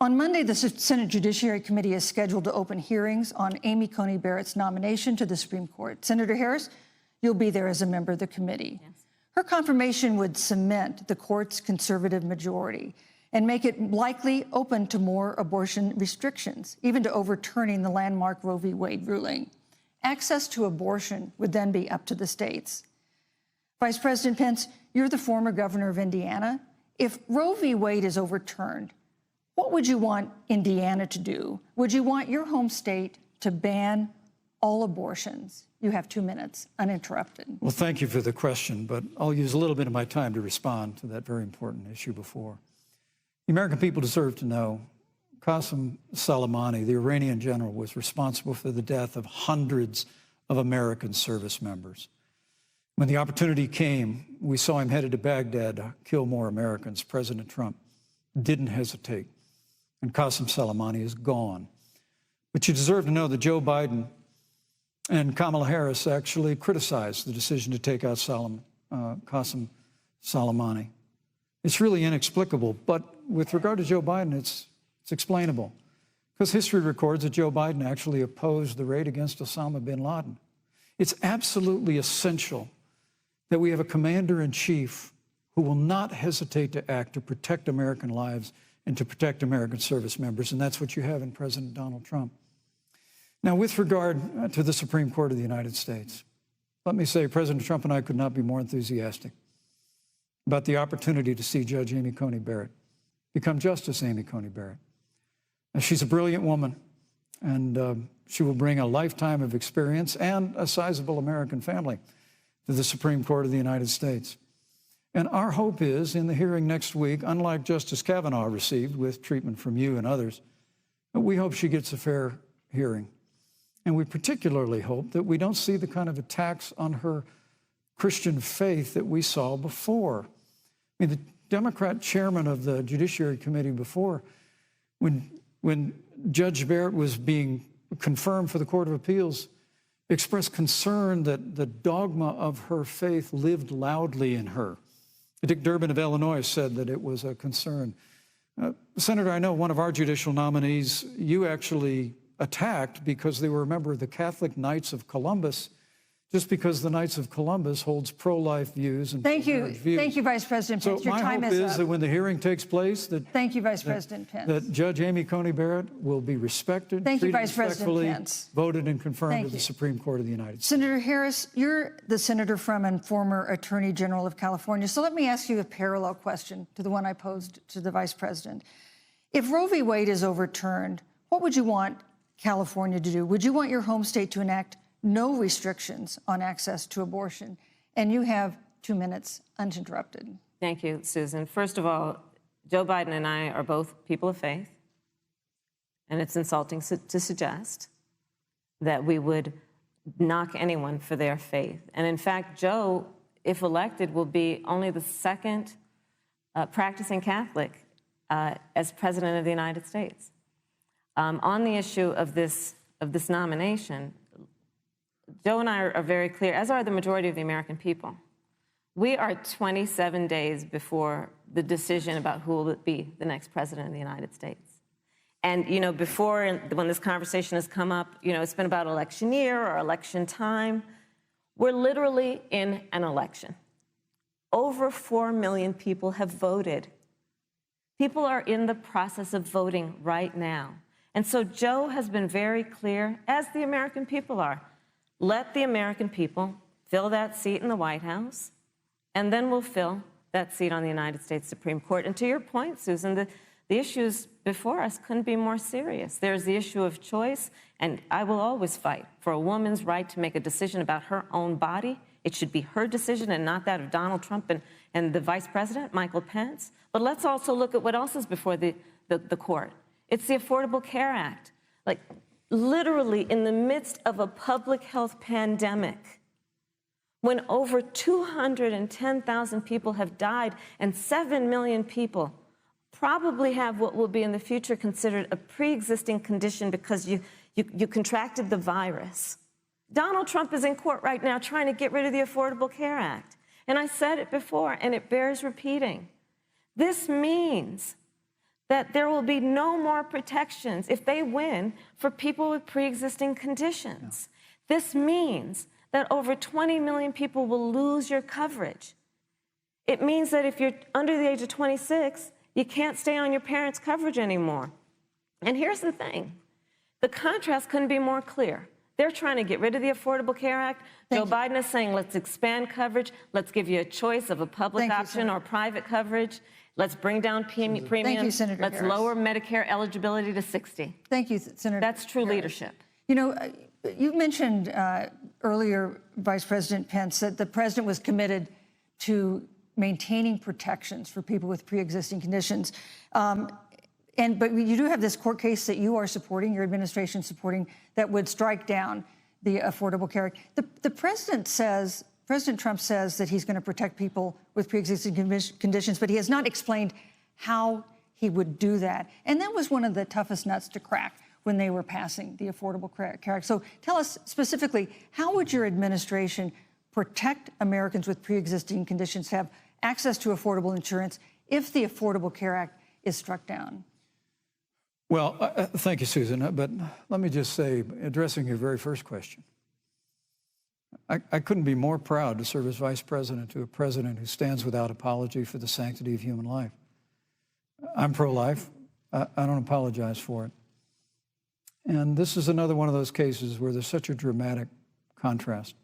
A: On Monday, the Senate Judiciary Committee is scheduled to open hearings on Amy Coney Barrett's nomination to the Supreme Court. Senator Harris, you'll be there as a member of the committee. Yes. Her confirmation would cement the court's conservative majority and make it likely open to more abortion restrictions, even to overturning the landmark Roe v. Wade ruling. Access to abortion would then be up to the states. Vice President Pence, you're the former governor of Indiana. If Roe v. Wade is overturned, what would you want Indiana to do? Would you want your home state to ban all abortions? You have 2 minutes, uninterrupted.
C: Well, thank you for the question, but I'll use a little bit of my time to respond to that very important issue before. The American people deserve to know Qasem Soleimani, the Iranian general, was responsible for the death of hundreds of American service members. When the opportunity came, we saw him headed to Baghdad to kill more Americans. President Trump didn't hesitate, and Qasem Soleimani is gone. But you deserve to know that Joe Biden and Kamala Harris actually criticized the decision to take out Qasem Soleimani. It's really inexplicable, but with regard to Joe Biden, it's explainable, because history records that Joe Biden actually opposed the raid against Osama bin Laden. It's absolutely essential that we have a commander-in-chief who will not hesitate to act to protect American lives and to protect American service members, and that's what you have in President Donald Trump. Now, with regard to the Supreme Court of the United States, let me say President Trump and I could not be more enthusiastic about the opportunity to see Judge Amy Coney Barrett become Justice Amy Coney Barrett. Now, she's a brilliant woman, and she will bring a lifetime of experience and a sizable American family to the Supreme Court of the United States. And our hope is, in the hearing next week, unlike Justice Kavanaugh received with treatment from you and others, we hope she gets a fair hearing. And we particularly hope that we don't see the kind of attacks on her Christian faith that we saw before. I mean, the Democrat chairman of the Judiciary Committee before, when Judge Barrett was being confirmed for the Court of Appeals, expressed concern that the dogma of her faith lived loudly in her. Dick Durbin of Illinois said that it was a concern. Senator, I know one of our judicial nominees you actually attacked because they were a member of the Catholic Knights of Columbus, just because the Knights of Columbus holds pro-life views and
A: Thank you.
C: views.
A: Thank you, Vice President Pence.
C: So
A: Your time
C: my hope is
A: up.
C: that when the hearing takes place,
A: Thank you, Vice President Pence.
C: that Judge Amy Coney Barrett will be respected,
A: Thank you,
C: treated
A: Vice President
C: respectfully,
A: Pence.
C: voted and confirmed
A: Thank
C: to the
A: you.
C: Supreme Court of the United States.
A: Senator Harris, you're the senator from and former Attorney General of California. So let me ask you a parallel question to the one I posed to the Vice President. If Roe v. Wade is overturned, what would you want California to do? Would you want your home state to enact no restrictions on access to abortion? And you have 2 minutes uninterrupted.
B: Thank you, Susan. First of all, Joe Biden and I are both people of faith, and it's insulting to suggest that we would knock anyone for their faith. And in fact, Joe, if elected, will be only the second practicing Catholic as president of the United States. On the issue of this nomination, Joe and I are very clear, as are the majority of the American people. We are 27 days before the decision about who will be the next president of the United States. And, you know, before, when this conversation has come up, you know, it's been about election year or election time. We're literally in an election. Over 4 million people have voted. People are in the process of voting right now. And so Joe has been very clear, as the American people are. Let the American people fill that seat in the White House, and then we'll fill that seat on the United States Supreme Court. And to your point, Susan, the issues before us couldn't be more serious. There's the issue of choice, and I will always fight for a woman's right to make a decision about her own body. It should be her decision and not that of Donald Trump and the Vice President, Michael Pence. But let's also look at what else is before the court. It's the Affordable Care Act. Like, literally in the midst of a public health pandemic, when over 210,000 people have died and 7 million people probably have what will be in the future considered a pre-existing condition because you contracted the virus. Donald Trump is in court right now trying to get rid of the Affordable Care Act. And I said it before, and it bears repeating. This means that there will be no more protections if they win for people with pre-existing conditions. No. This means that over 20 million people will lose your coverage. It means that if you're under the age of 26, you can't stay on your parents' coverage anymore. And here's the thing. The contrast couldn't be more clear. They're trying to get rid of the Affordable Care Act. Joe Biden is saying, let's expand coverage. Let's give you a choice of a public option or private coverage. Let's bring down premiums.
A: Thank you, Senator
B: Let's
A: Harris.
B: Lower Medicare eligibility to 60.
A: Thank you, Senator
B: That's true
A: Harris.
B: leadership.
A: You know, you mentioned earlier, Vice President Pence, that the president was committed to maintaining protections for people with pre-existing conditions. But you do have this court case that you are supporting, your administration supporting, that would strike down the Affordable Care Act. The president says, President Trump says that he's going to protect people with pre-existing conditions, but he has not explained how he would do that. And that was one of the toughest nuts to crack when they were passing the Affordable Care Act. So tell us specifically, how would your administration protect Americans with pre-existing conditions to have access to affordable insurance if the Affordable Care Act is struck down?
C: Well, thank you, Susan. But let me just say, addressing your very first question, I couldn't be more proud to serve as vice president to a president who stands without apology for the sanctity of human life. I'm pro-life. I don't apologize for it. And this is another one of those cases where there's such a dramatic contrast.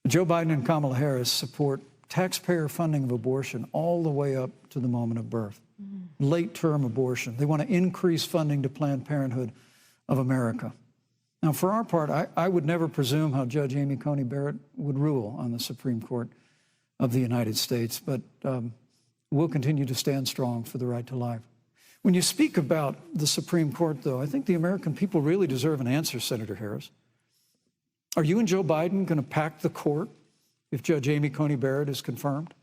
C: Joe Biden and Kamala Harris support taxpayer funding of abortion all the way up to the moment of birth. Late-term abortion. They want to increase funding to Planned Parenthood of America. Now, for our part, I would never presume how Judge Amy Coney Barrett would rule on the Supreme Court of the United States, but we'll continue to stand strong for the right to life. When you speak about the Supreme Court, though, I think the American people really deserve an answer, Senator Harris. Are you and Joe Biden going to pack the court if Judge Amy Coney Barrett is confirmed?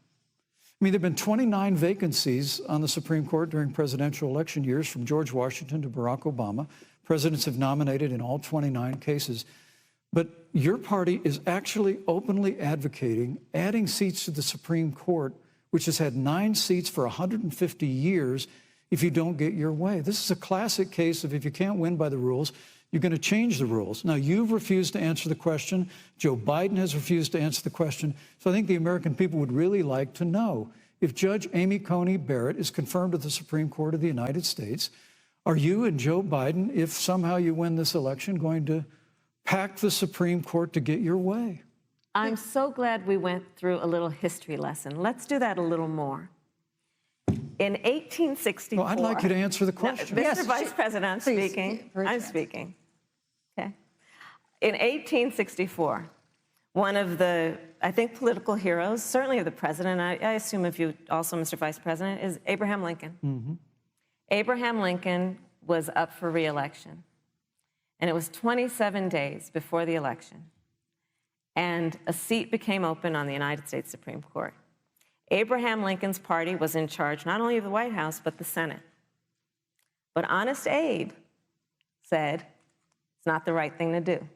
C: I mean, there have been 29 vacancies on the Supreme Court during presidential election years, from George Washington to Barack Obama. Presidents have nominated in all 29 cases. But your party is actually openly advocating adding seats to the Supreme Court, which has had 9 seats for 150 years, if you don't get your way. This is a classic case of if you can't win by the rules, you're going to change the rules. Now, you've refused to answer the question. Joe Biden has refused to answer the question. So I think the American people would really like to know, if Judge Amy Coney Barrett is confirmed to the Supreme Court of the United States, are you and Joe Biden, if somehow you win this election, going to pack the Supreme Court to get your way?
B: I'm so glad we went through a little history lesson. Let's do that a little more. In 1864...
C: Well, I'd like you to answer the question.
B: No, Mr. Vice President, I'm speaking. I'm speaking. Okay. In 1864, one of the, I think, political heroes, certainly of the president, I assume of you also, Mr. Vice President, is Abraham Lincoln. Mm-hmm. Abraham Lincoln was up for re-election, and it was 27 days before the election, and a seat became open on the United States Supreme Court. Abraham Lincoln's party was in charge not only of the White House, but the Senate. But Honest Abe said it's not the right thing to do.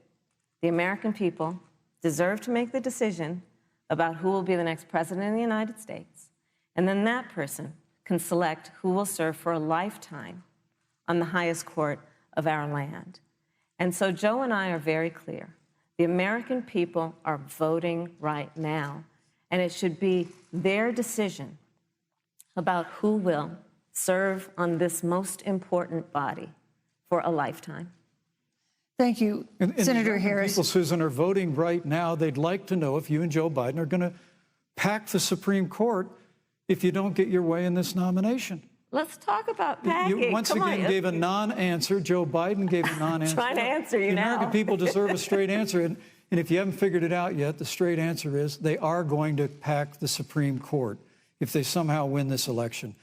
B: The American people deserve to make the decision about who will be the next president of the United States, and then that person can select who will serve for a lifetime on the highest court of our land. And so Joe and I are very clear. The American people are voting right now, and it should be their decision about who will serve on this most important body for a lifetime.
A: Thank you,
C: And
A: Senator
C: the
A: Harris.
C: people, Susan, are voting right now. They'd like to know if you and Joe Biden are going to pack the Supreme Court if you don't get your way in this nomination.
B: Let's talk about packing.
C: You once
B: Come
C: again
B: on.
C: gave a non-answer. Joe Biden gave a non-answer.
B: Trying to answer you
C: the
B: now.
C: American people deserve a straight answer. And if you haven't figured it out yet, the straight answer is they are going to pack the Supreme Court if they somehow win this election.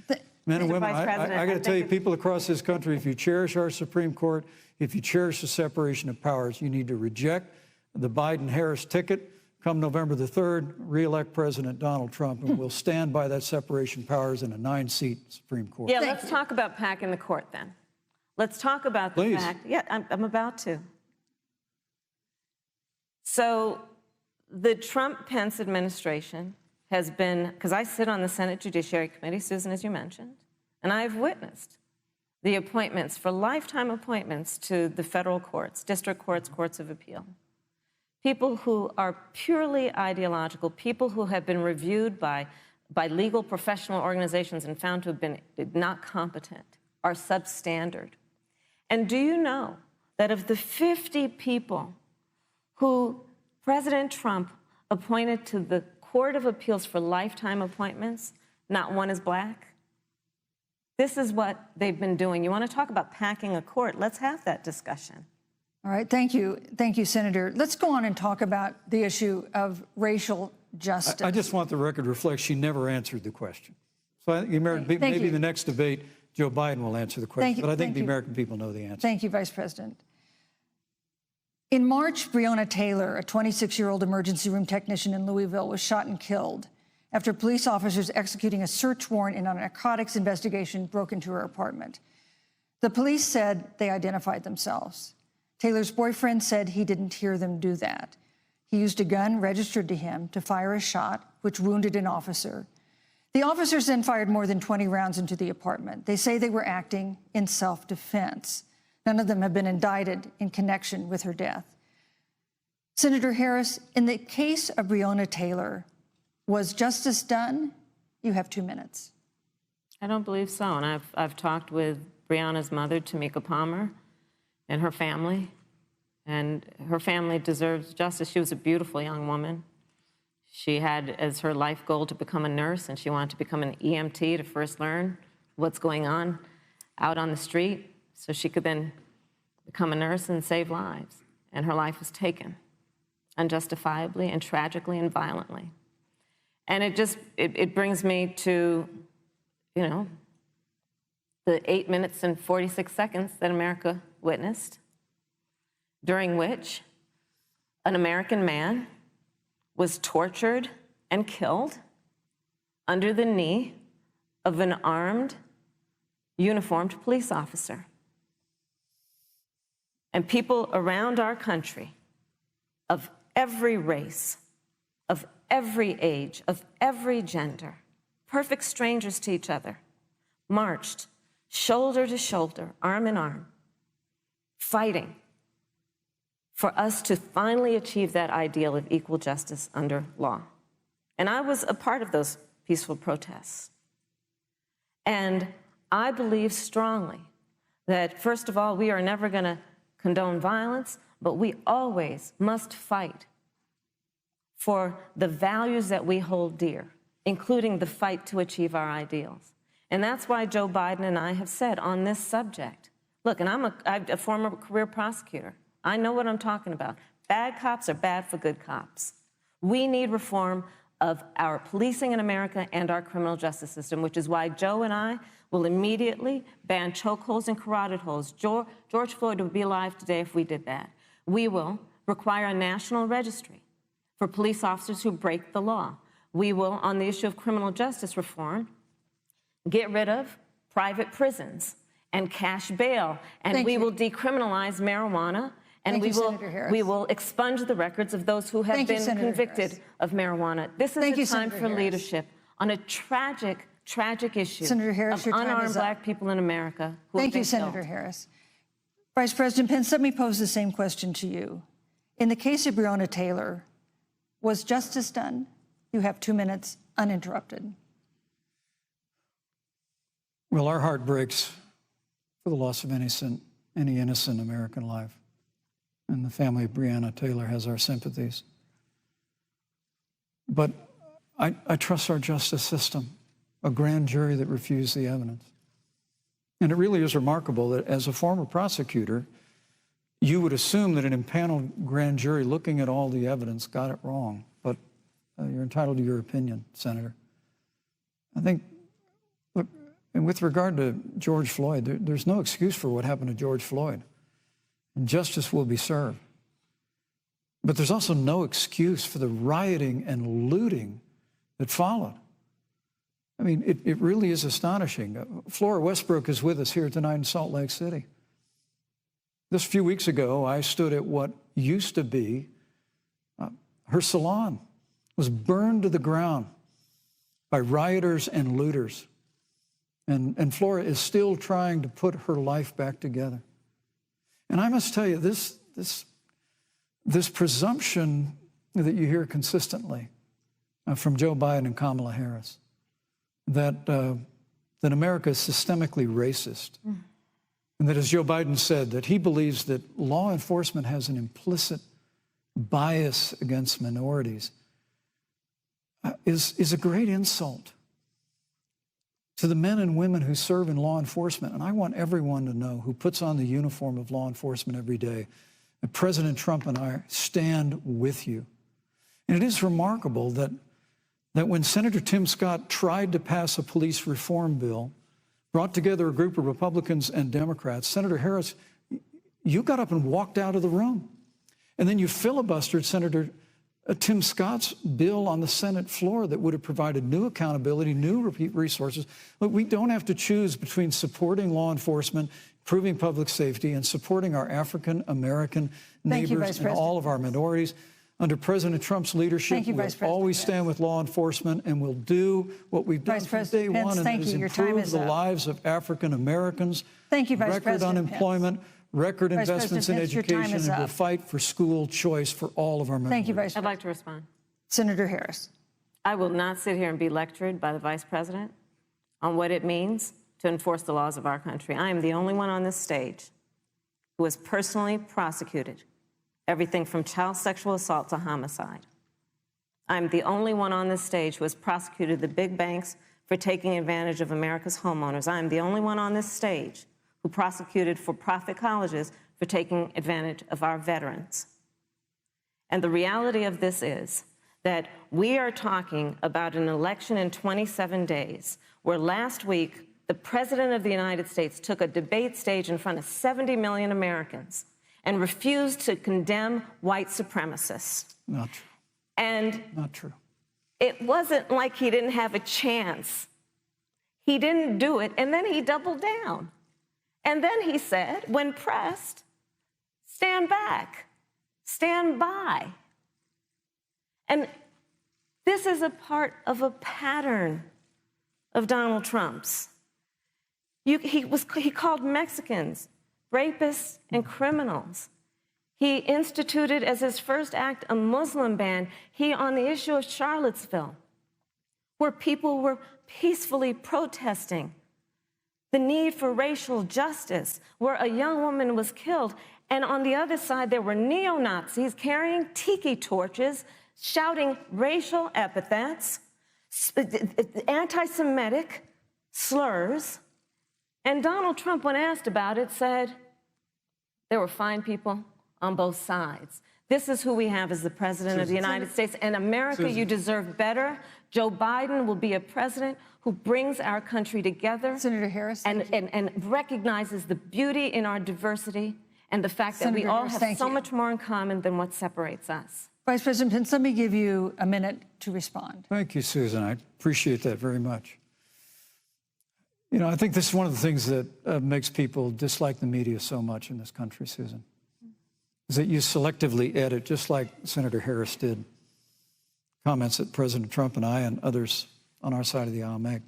C: Men and
B: Mr.
C: women,
B: Vice President,
C: I got to
B: I
C: tell you,
B: think
C: people across this country, if you cherish our Supreme Court, if you cherish the separation of powers, you need to reject the Biden-Harris ticket. Come November the 3rd, re-elect President Donald Trump, and we'll stand by that separation of powers in a 9-seat Supreme Court.
B: Yeah, let's talk about packing the court then. Let's talk about the
C: Please.
B: fact. Yeah, I'm about to. So the Trump-Pence administration has been, because I sit on the Senate Judiciary Committee, Susan, as you mentioned, and I've witnessed the appointments for lifetime appointments to the federal courts, district courts, courts of appeal. People who are purely ideological, people who have been reviewed by legal professional organizations and found to have been not competent, are substandard. And do you know that of the 50 people who President Trump appointed to the Court of Appeals for lifetime appointments, not one is black? This is what they've been doing. You want to talk about packing a court? Let's have that discussion.
A: All right, thank you. Thank you, Senator. Let's go on and talk about the issue of racial justice.
C: I just want the record to reflect she never answered the question. So I think the American people, maybe
A: you.
C: in the next debate, Joe Biden will answer the question,
A: Thank you.
C: but I think
A: Thank
C: the
A: you.
C: American people know the answer.
A: Thank you, Vice President. In March, Breonna Taylor, a 26-year-old emergency room technician in Louisville, was shot and killed after police officers executing a search warrant in a narcotics investigation broke into her apartment. The police said they identified themselves. Taylor's boyfriend said he didn't hear them do that. He used a gun registered to him to fire a shot, which wounded an officer. The officers then fired more than 20 rounds into the apartment. They say they were acting in self-defense. None of them have been indicted in connection with her death. Senator Harris, in the case of Breonna Taylor, was justice done? You have 2 minutes.
B: I don't believe so. And I've talked with Breonna's mother, Tamika Palmer, and her family deserves justice. She was a beautiful young woman. She had as her life goal to become a nurse, and she wanted to become an EMT to first learn what's going on out on the street so she could then become a nurse and save lives. And her life was taken unjustifiably and tragically and violently. And it brings me to, the 8 minutes and 46 seconds that America witnessed, during which an American man was tortured and killed under the knee of an armed, uniformed police officer. And people around our country of every race, of every age, of every gender, perfect strangers to each other, marched shoulder to shoulder, arm in arm, fighting for us to finally achieve that ideal of equal justice under law. And I was a part of those peaceful protests. And I believe strongly that, first of all, we are never going to condone violence, but we always must fight for the values that we hold dear, including the fight to achieve our ideals. And that's why Joe Biden and I have said on this subject, look, and I'm a former career prosecutor. I know what I'm talking about. Bad cops are bad for good cops. We need reform of our policing in America and our criminal justice system, which is why Joe and I will immediately ban chokeholds and carotid holds. George Floyd would be alive today if we did that. We will require a national registry for police officers who break the law. We will, on the issue of criminal justice reform, get rid of private prisons and cash bail, and we will decriminalize marijuana, and we will expunge the records of those who have been convicted of marijuana. This is a time for leadership on a tragic, tragic issue of unarmed black people in America who have been killed.
A: Senator Harris. Vice President Pence, let me pose the same question to you. In the case of Breonna Taylor, was justice done? You have 2 minutes, uninterrupted.
C: Well, our heart breaks for the loss of any innocent American life. and the family of Breonna Taylor has our sympathies. But I trust our justice system, a grand jury that refused the evidence. And it really is remarkable that as a former prosecutor, you would assume that an impaneled grand jury looking at all the evidence got it wrong. But you're entitled to your opinion, Senator. I think, look, and with regard to George Floyd, there's no excuse for what happened to George Floyd. And justice will be served. But there's also no excuse for the rioting and looting that followed. I mean, it really is astonishing. Flora Westbrook is with us here tonight in Salt Lake City. Just a few weeks ago, I stood at what used to be her salon. Was burned to the ground by rioters and looters. And Flora is still trying to put her life back together. And I must tell you, this presumption that you hear consistently from Joe Biden and Kamala Harris, that America is systemically racist, and that, as Joe Biden said, that he believes that law enforcement has an implicit bias against minorities, is a great insult to the men and women who serve in law enforcement. And I want everyone to know who puts on the uniform of law enforcement every day that President Trump and I stand with you. And it is remarkable that when Senator Tim Scott tried to pass a police reform bill, brought together a group of Republicans and Democrats, Senator Harris, you got up and walked out of the room. And then you filibustered Senator Tim Scott's bill on the Senate floor that would have provided new accountability, new resources. Look, we don't have to choose between supporting law enforcement, improving public safety, and supporting our African-American neighbors and all of our minorities. Under President Trump's leadership, we'll always stand with law enforcement, and we'll do what we've done from day one, and that is improve the lives of African-Americans.
A: Thank you, Vice President.
C: Record unemployment, record investments in education, and we'll fight for school choice for all of our minorities.
A: Thank you, Vice President.
B: I'd like to respond.
A: Senator Harris.
B: I will not sit here and be lectured by the Vice President on what it means to enforce the laws of our country. I am the only one on this stage who has personally prosecuted everything from child sexual assault to homicide. I'm the only one on this stage who has prosecuted the big banks for taking advantage of America's homeowners. I'm the only one on this stage who prosecuted for-profit colleges for taking advantage of our veterans. And the reality of this is that we are talking about an election in 27 days, where last week the President of the United States took a debate stage in front of 70 million Americans and refused to condemn white supremacists.
C: Not true.
B: And
C: not true.
B: It wasn't like he didn't have a chance. He didn't do it, and then he doubled down. And then he said, when pressed, stand back, stand by. And this is a part of a pattern of Donald Trump's. He called Mexicans rapists and criminals. He instituted as his first act a Muslim ban. On the issue of Charlottesville, where people were peacefully protesting the need for racial justice, where a young woman was killed. And on the other side, there were neo-Nazis carrying tiki torches, shouting racial epithets, anti-Semitic slurs. And Donald Trump, when asked about it, said there were fine people on both sides. This is who we have as the President of the United States. And America, you deserve better. Joe Biden will be a president who brings our country together.
A: Senator Harris.
B: And recognizes the beauty in our diversity and the fact that we all have so much more in common than what separates us.
A: Vice President Pence, let me give you a minute to respond.
C: Thank you, Susan. I appreciate that very much. You know, I think this is one of the things that makes people dislike the media so much in this country, Susan, is that you selectively edit, just like Senator Harris did, comments that President Trump and I and others on our side of the aisle make.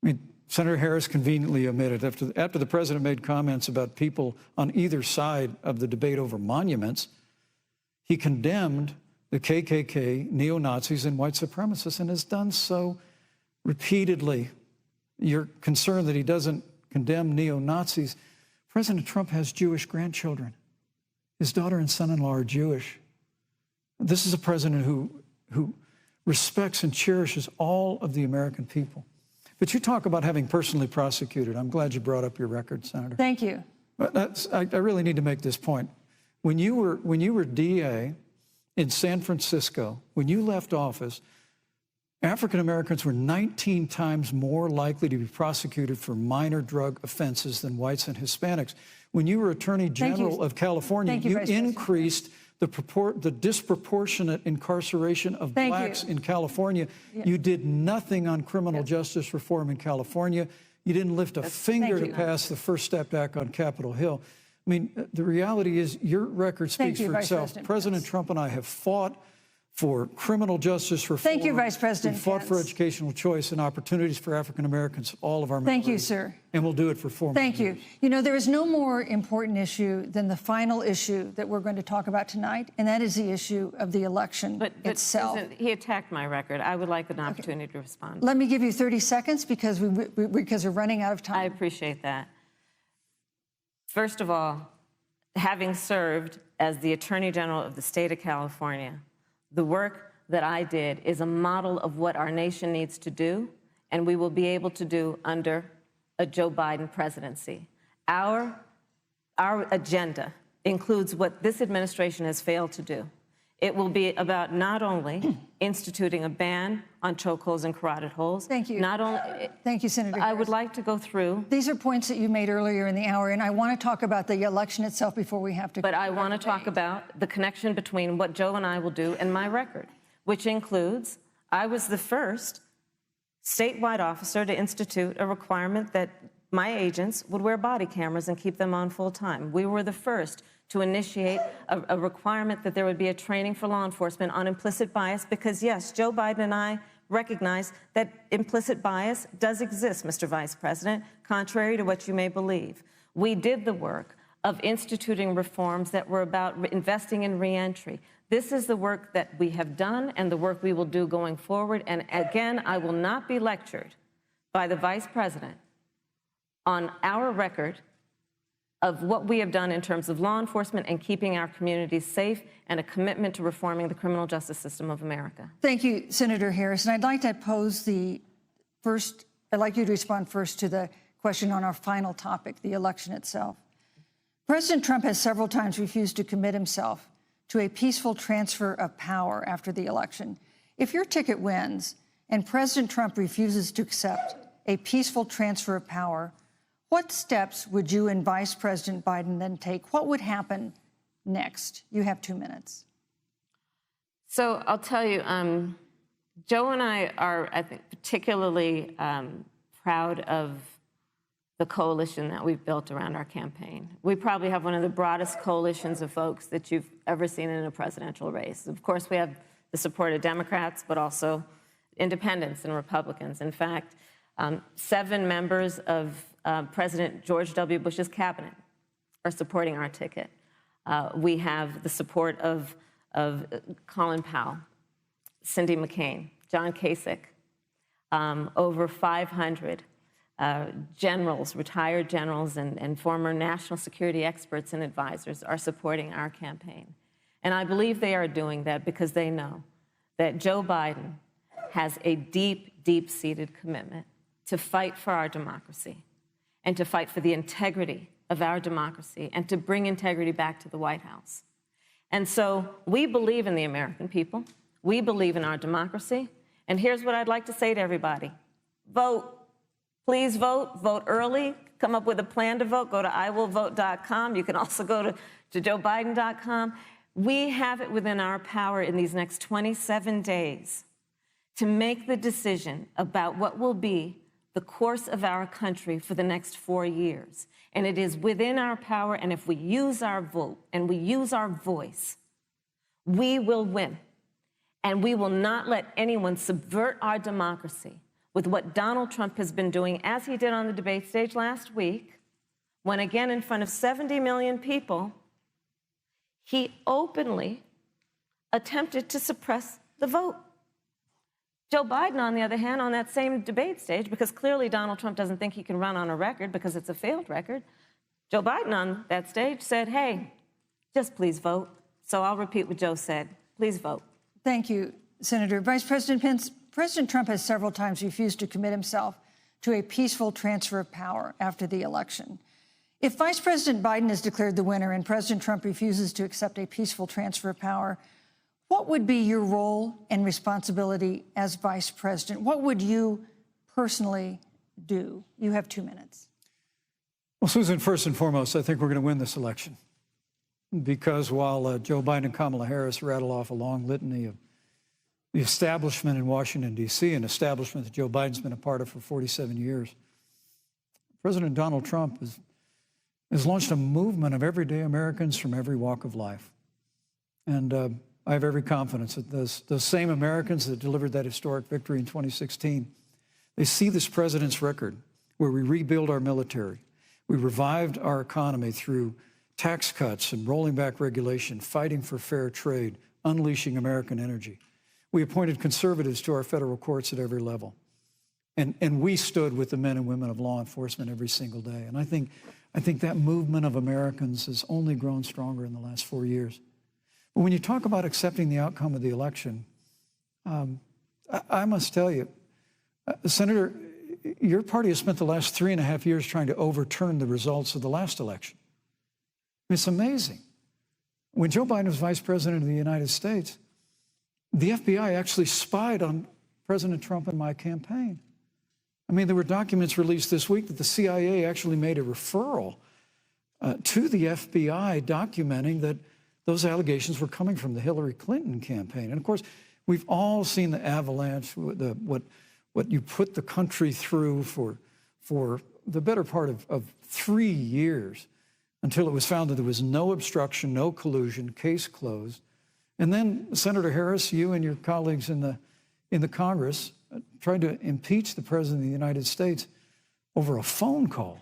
C: I mean, Senator Harris conveniently omitted, after the president made comments about people on either side of the debate over monuments, he condemned the KKK, neo-Nazis, and white supremacists, and has done so repeatedly. You're concerned that he doesn't condemn neo-Nazis. President Trump has Jewish grandchildren. His daughter and son-in-law are Jewish. This is a president who respects and cherishes all of the American people. But you talk about having personally prosecuted. I'm glad you brought up your record, Senator.
A: Thank you.
C: But I really need to make this point. When you were DA in San Francisco, when you left office, African Americans were 19 times more likely to be prosecuted for minor drug offenses than whites and Hispanics. When you were Attorney General of California, you increased the disproportionate incarceration of blacks in California. You did nothing on criminal justice reform in California. You didn't lift a finger to pass the First Step Act on Capitol Hill. I mean, the reality is your record speaks for itself. President Trump and I have fought for criminal justice reform.
A: Thank you, Vice President
C: Pence. We fought for
A: Pence.
C: Educational choice and opportunities for African Americans, all of our
A: Thank you, sir.
C: And we'll do it for 4 more
A: Thank you.
C: years.
A: You know, there is no more important issue than the final issue that we're going to talk about tonight, and that is the issue of the election itself.
B: He attacked my record. I would like an opportunity to respond.
A: Let me give you 30 seconds because we're running out of time.
B: I appreciate that. First of all, having served as the Attorney General of the state of California, the work that I did is a model of what our nation needs to do, and we will be able to do under a Joe Biden presidency. Our agenda includes what this administration has failed to do. It will be about not only instituting a ban on chokeholds and carotid holes.
A: Thank you.
B: Not only.
A: Thank you, Senator.
B: I would like to go through.
A: These are points that you made earlier in the hour, and I want to talk about the election itself before we have to.
B: But I want to talk about the connection between what Joe and I will do and my record, which includes I was the first statewide officer to institute a requirement that my agents would wear body cameras and keep them on full time. We were the first to initiate a requirement that there would be a training for law enforcement on implicit bias because, yes, Joe Biden and I recognize that implicit bias does exist, Mr. Vice President, contrary to what you may believe. We did the work of instituting reforms that were about investing in reentry. This is the work that we have done and the work we will do going forward. And again, I will not be lectured by the Vice President on our record of what we have done in terms of law enforcement and keeping our communities safe and a commitment to reforming the criminal justice system of America.
A: Thank you, Senator Harris. And I'd like to pose I'd like you to respond first to the question on our final topic, the election itself. President Trump has several times refused to commit himself to a peaceful transfer of power after the election. If your ticket wins and President Trump refuses to accept a peaceful transfer of power, what steps would you and Vice President Biden then take? What would happen next? You have 2 minutes.
B: So I'll tell you, Joe and I are, I think, particularly proud of the coalition that we've built around our campaign. We probably have one of the broadest coalitions of folks that you've ever seen in a presidential race. Of course, we have the support of Democrats, but also independents and Republicans. In fact, 7 members of President George W. Bush's cabinet are supporting our ticket. We have the support of Colin Powell, Cindy McCain, John Kasich, over 500 generals, retired generals, and former national security experts and advisors are supporting our campaign. And I believe they are doing that because they know that Joe Biden has a deep, deep-seated commitment to fight for our democracy and to fight for the integrity of our democracy and to bring integrity back to the White House. And so we believe in the American people. We believe in our democracy. And here's what I'd like to say to everybody. Vote. Please vote. Vote early. Come up with a plan to vote. Go to iwillvote.com. You can also go to joebiden.com. We have it within our power in these next 27 days to make the decision about what will be the course of our country for the next 4 years. And it is within our power, and if we use our vote and we use our voice, we will win. And we will not let anyone subvert our democracy with what Donald Trump has been doing, as he did on the debate stage last week, when again in front of 70 million people, he openly attempted to suppress the vote. Joe Biden, on the other hand, on that same debate stage, because clearly Donald Trump doesn't think he can run on a record because it's a failed record, Joe Biden on that stage said, hey, Just please vote. So I'll repeat what Joe said. Please vote.
A: Thank you, Senator. Vice President Pence, President Trump has several times refused to commit himself to a peaceful transfer of power after the election. If Vice President Biden is declared the winner and President Trump refuses to accept a peaceful transfer of power, what would be your role and responsibility as Vice President? What would you personally do? You have 2 minutes.
C: Well, Susan, first and foremost, I think we're going to win this election. Because while Joe Biden and Kamala Harris rattle off a long litany of the establishment in Washington, D.C., an establishment that Joe Biden's been a part of for 47 years, President Donald Trump has launched a movement of everyday Americans from every walk of life. And I have every confidence that those same Americans that delivered that historic victory in 2016, they see this president's record where we rebuild our military, we revived our economy through tax cuts and rolling back regulation, fighting for fair trade, unleashing American energy. We appointed conservatives to our federal courts at every level. And we stood with the men and women of law enforcement every single day. And I think that movement of Americans has only grown stronger in the last 4 years. But when you talk about accepting the outcome of the election, I must tell you, Senator, your party has spent the last 3.5 years trying to overturn the results of the last election. It's amazing. When Joe Biden was vice president of the United States, the FBI actually spied on President Trump and my campaign. I mean, there were documents released this week that the CIA actually made a referral to the FBI documenting that those allegations were coming from the Hillary Clinton campaign. And of course, we've all seen the avalanche, what you put the country through for the better part of 3 years, until it was found that there was no obstruction, no collusion, case closed. And then, Senator Harris, you and your colleagues in the Congress tried to impeach the President of the United States over a phone call.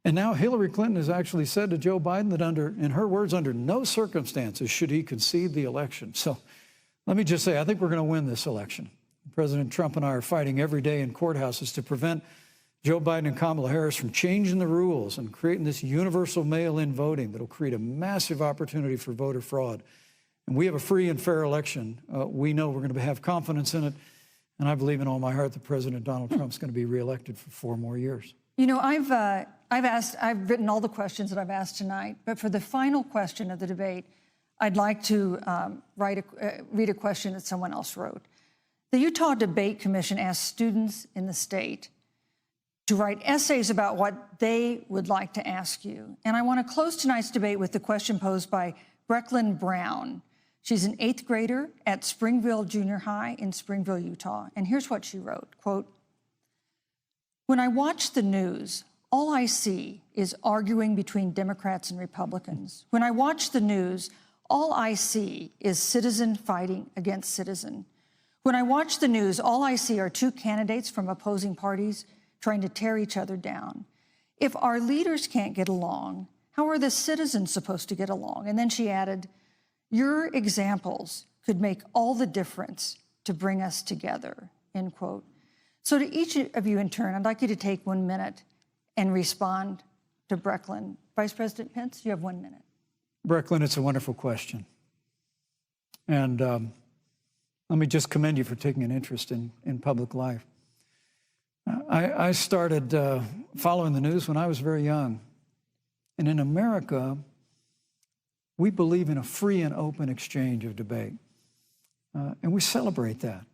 C: And now Hillary Clinton has actually said to Joe Biden that in her words, under no circumstances should he concede the election. So let me just say, I think we're going to win this election. President Trump and I are fighting every day in courthouses to prevent Joe Biden and Kamala Harris from changing the rules and creating this universal mail-in voting that will create a massive opportunity for voter fraud. And we have a free and fair election. We know we're going to have confidence in it. And I believe in all my heart that President Donald Trump's going to be reelected for 4 more years.
A: You know, I've written all the questions that I've asked tonight, but for the final question of the debate, I'd like to read a question that someone else wrote. The Utah Debate Commission asked students in the state to write essays about what they would like to ask you. And I want to close tonight's debate with the question posed by Brecklin Brown. She's an 8th grader at Springville Junior High in Springville, Utah. And here's what she wrote, quote, "When I watch the news, all I see is arguing between Democrats and Republicans. When I watch the news, all I see is citizen fighting against citizen. When I watch the news, all I see are 2 candidates from opposing parties trying to tear each other down. If our leaders can't get along, how are the citizens supposed to get along?" And then she added, "Your examples could make all the difference to bring us together," end quote. So to each of you in turn, I'd like you to take 1 minute and respond to Brecklin. Vice President Pence, you have 1 minute.
C: Brecklin, it's a wonderful question. And let me just commend you for taking an interest in public life. I started following the news when I was very young. And in America, we believe in a free and open exchange of debate. And we celebrate that.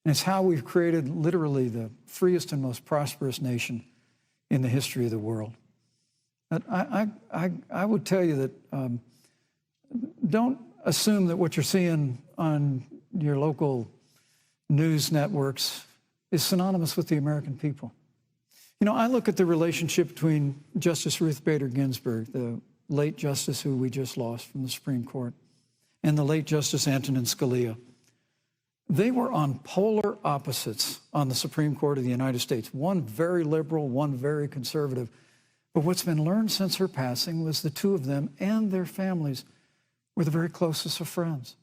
C: And it's how we've created literally the freest and most prosperous nation in the history of the world. But I would tell you that don't assume that what you're seeing on your local news networks is synonymous with the American people. You know, I look at the relationship between Justice Ruth Bader Ginsburg, the late justice who we just lost from the Supreme Court, and the late Justice Antonin Scalia. They were on polar opposites on the Supreme Court of the United States, one very liberal, one very conservative. But what's been learned since her passing was the 2 of them and their families were the very closest of friends.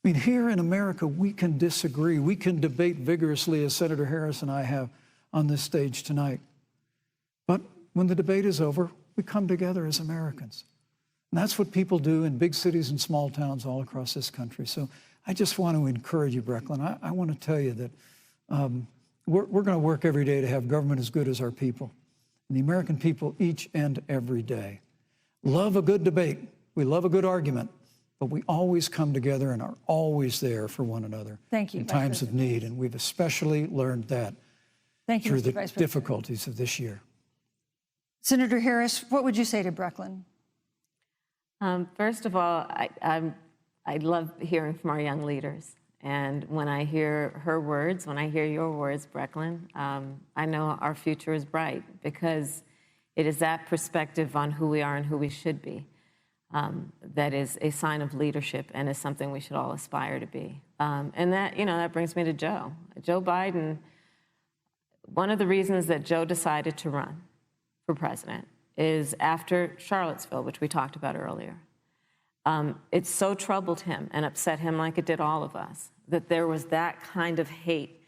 C: I mean, here in America, we can disagree. We can debate vigorously, as Senator Harris and I have on this stage tonight. But when the debate is over, we come together as Americans. And that's what people do in big cities and small towns all across this country. So I just want to encourage you, Brecklin. I want to tell you that we're going to work every day to have government as good as our people. And the American people each and every day love a good debate. We love a good argument, but we always come together and are always there for one another.
A: Thank you,
C: in
A: Vice
C: times of
A: President.
C: need. And we've especially learned that
A: Thank you,
C: through
A: Mr.
C: the
A: Vice President.
C: difficulties of this year.
A: Senator Harris, what would you say to Brecklin?
B: First of all, I love hearing from our young leaders. And when I hear her words, when I hear your words, Brecklin, I know our future is bright because it is that perspective on who we are and who we should be that is a sign of leadership and is something we should all aspire to be. And that, that brings me to Joe. Joe Biden, one of the reasons that Joe decided to run for president is after Charlottesville, which we talked about earlier. It so troubled him and upset him like it did all of us, that there was that kind of hate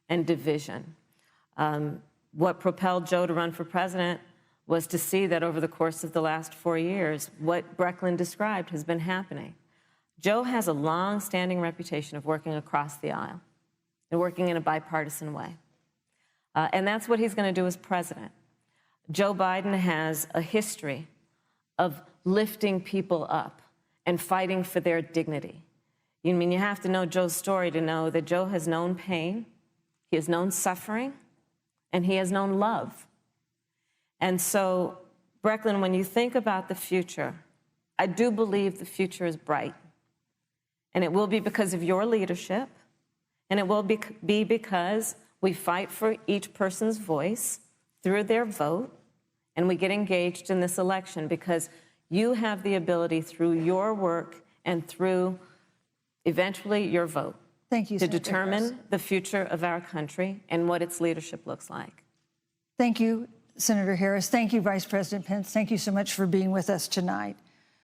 B: and division. What propelled Joe to run for president was to see that over the course of the last 4 years, what Brecklin described has been happening. Joe has a long-standing reputation of working across the aisle and working in a bipartisan way. And that's what he's going to do as president. Joe Biden has a history of lifting people up and fighting for their dignity. You have to know Joe's story to know that Joe has known pain, he has known suffering, and he has known love. And so, Brecklin, when you think about the future, I do believe the future is bright. And it will be because of your leadership, and it will be because we fight for each person's voice through their vote, and we get engaged in this election because you have the ability through your work and through eventually your vote
A: Thank you,
B: to
A: Senator
B: determine
A: Harris.
B: the future of our country and what its leadership looks like.
A: Thank you, Senator Harris. Thank you, Vice President Pence. Thank you so much for being with us tonight.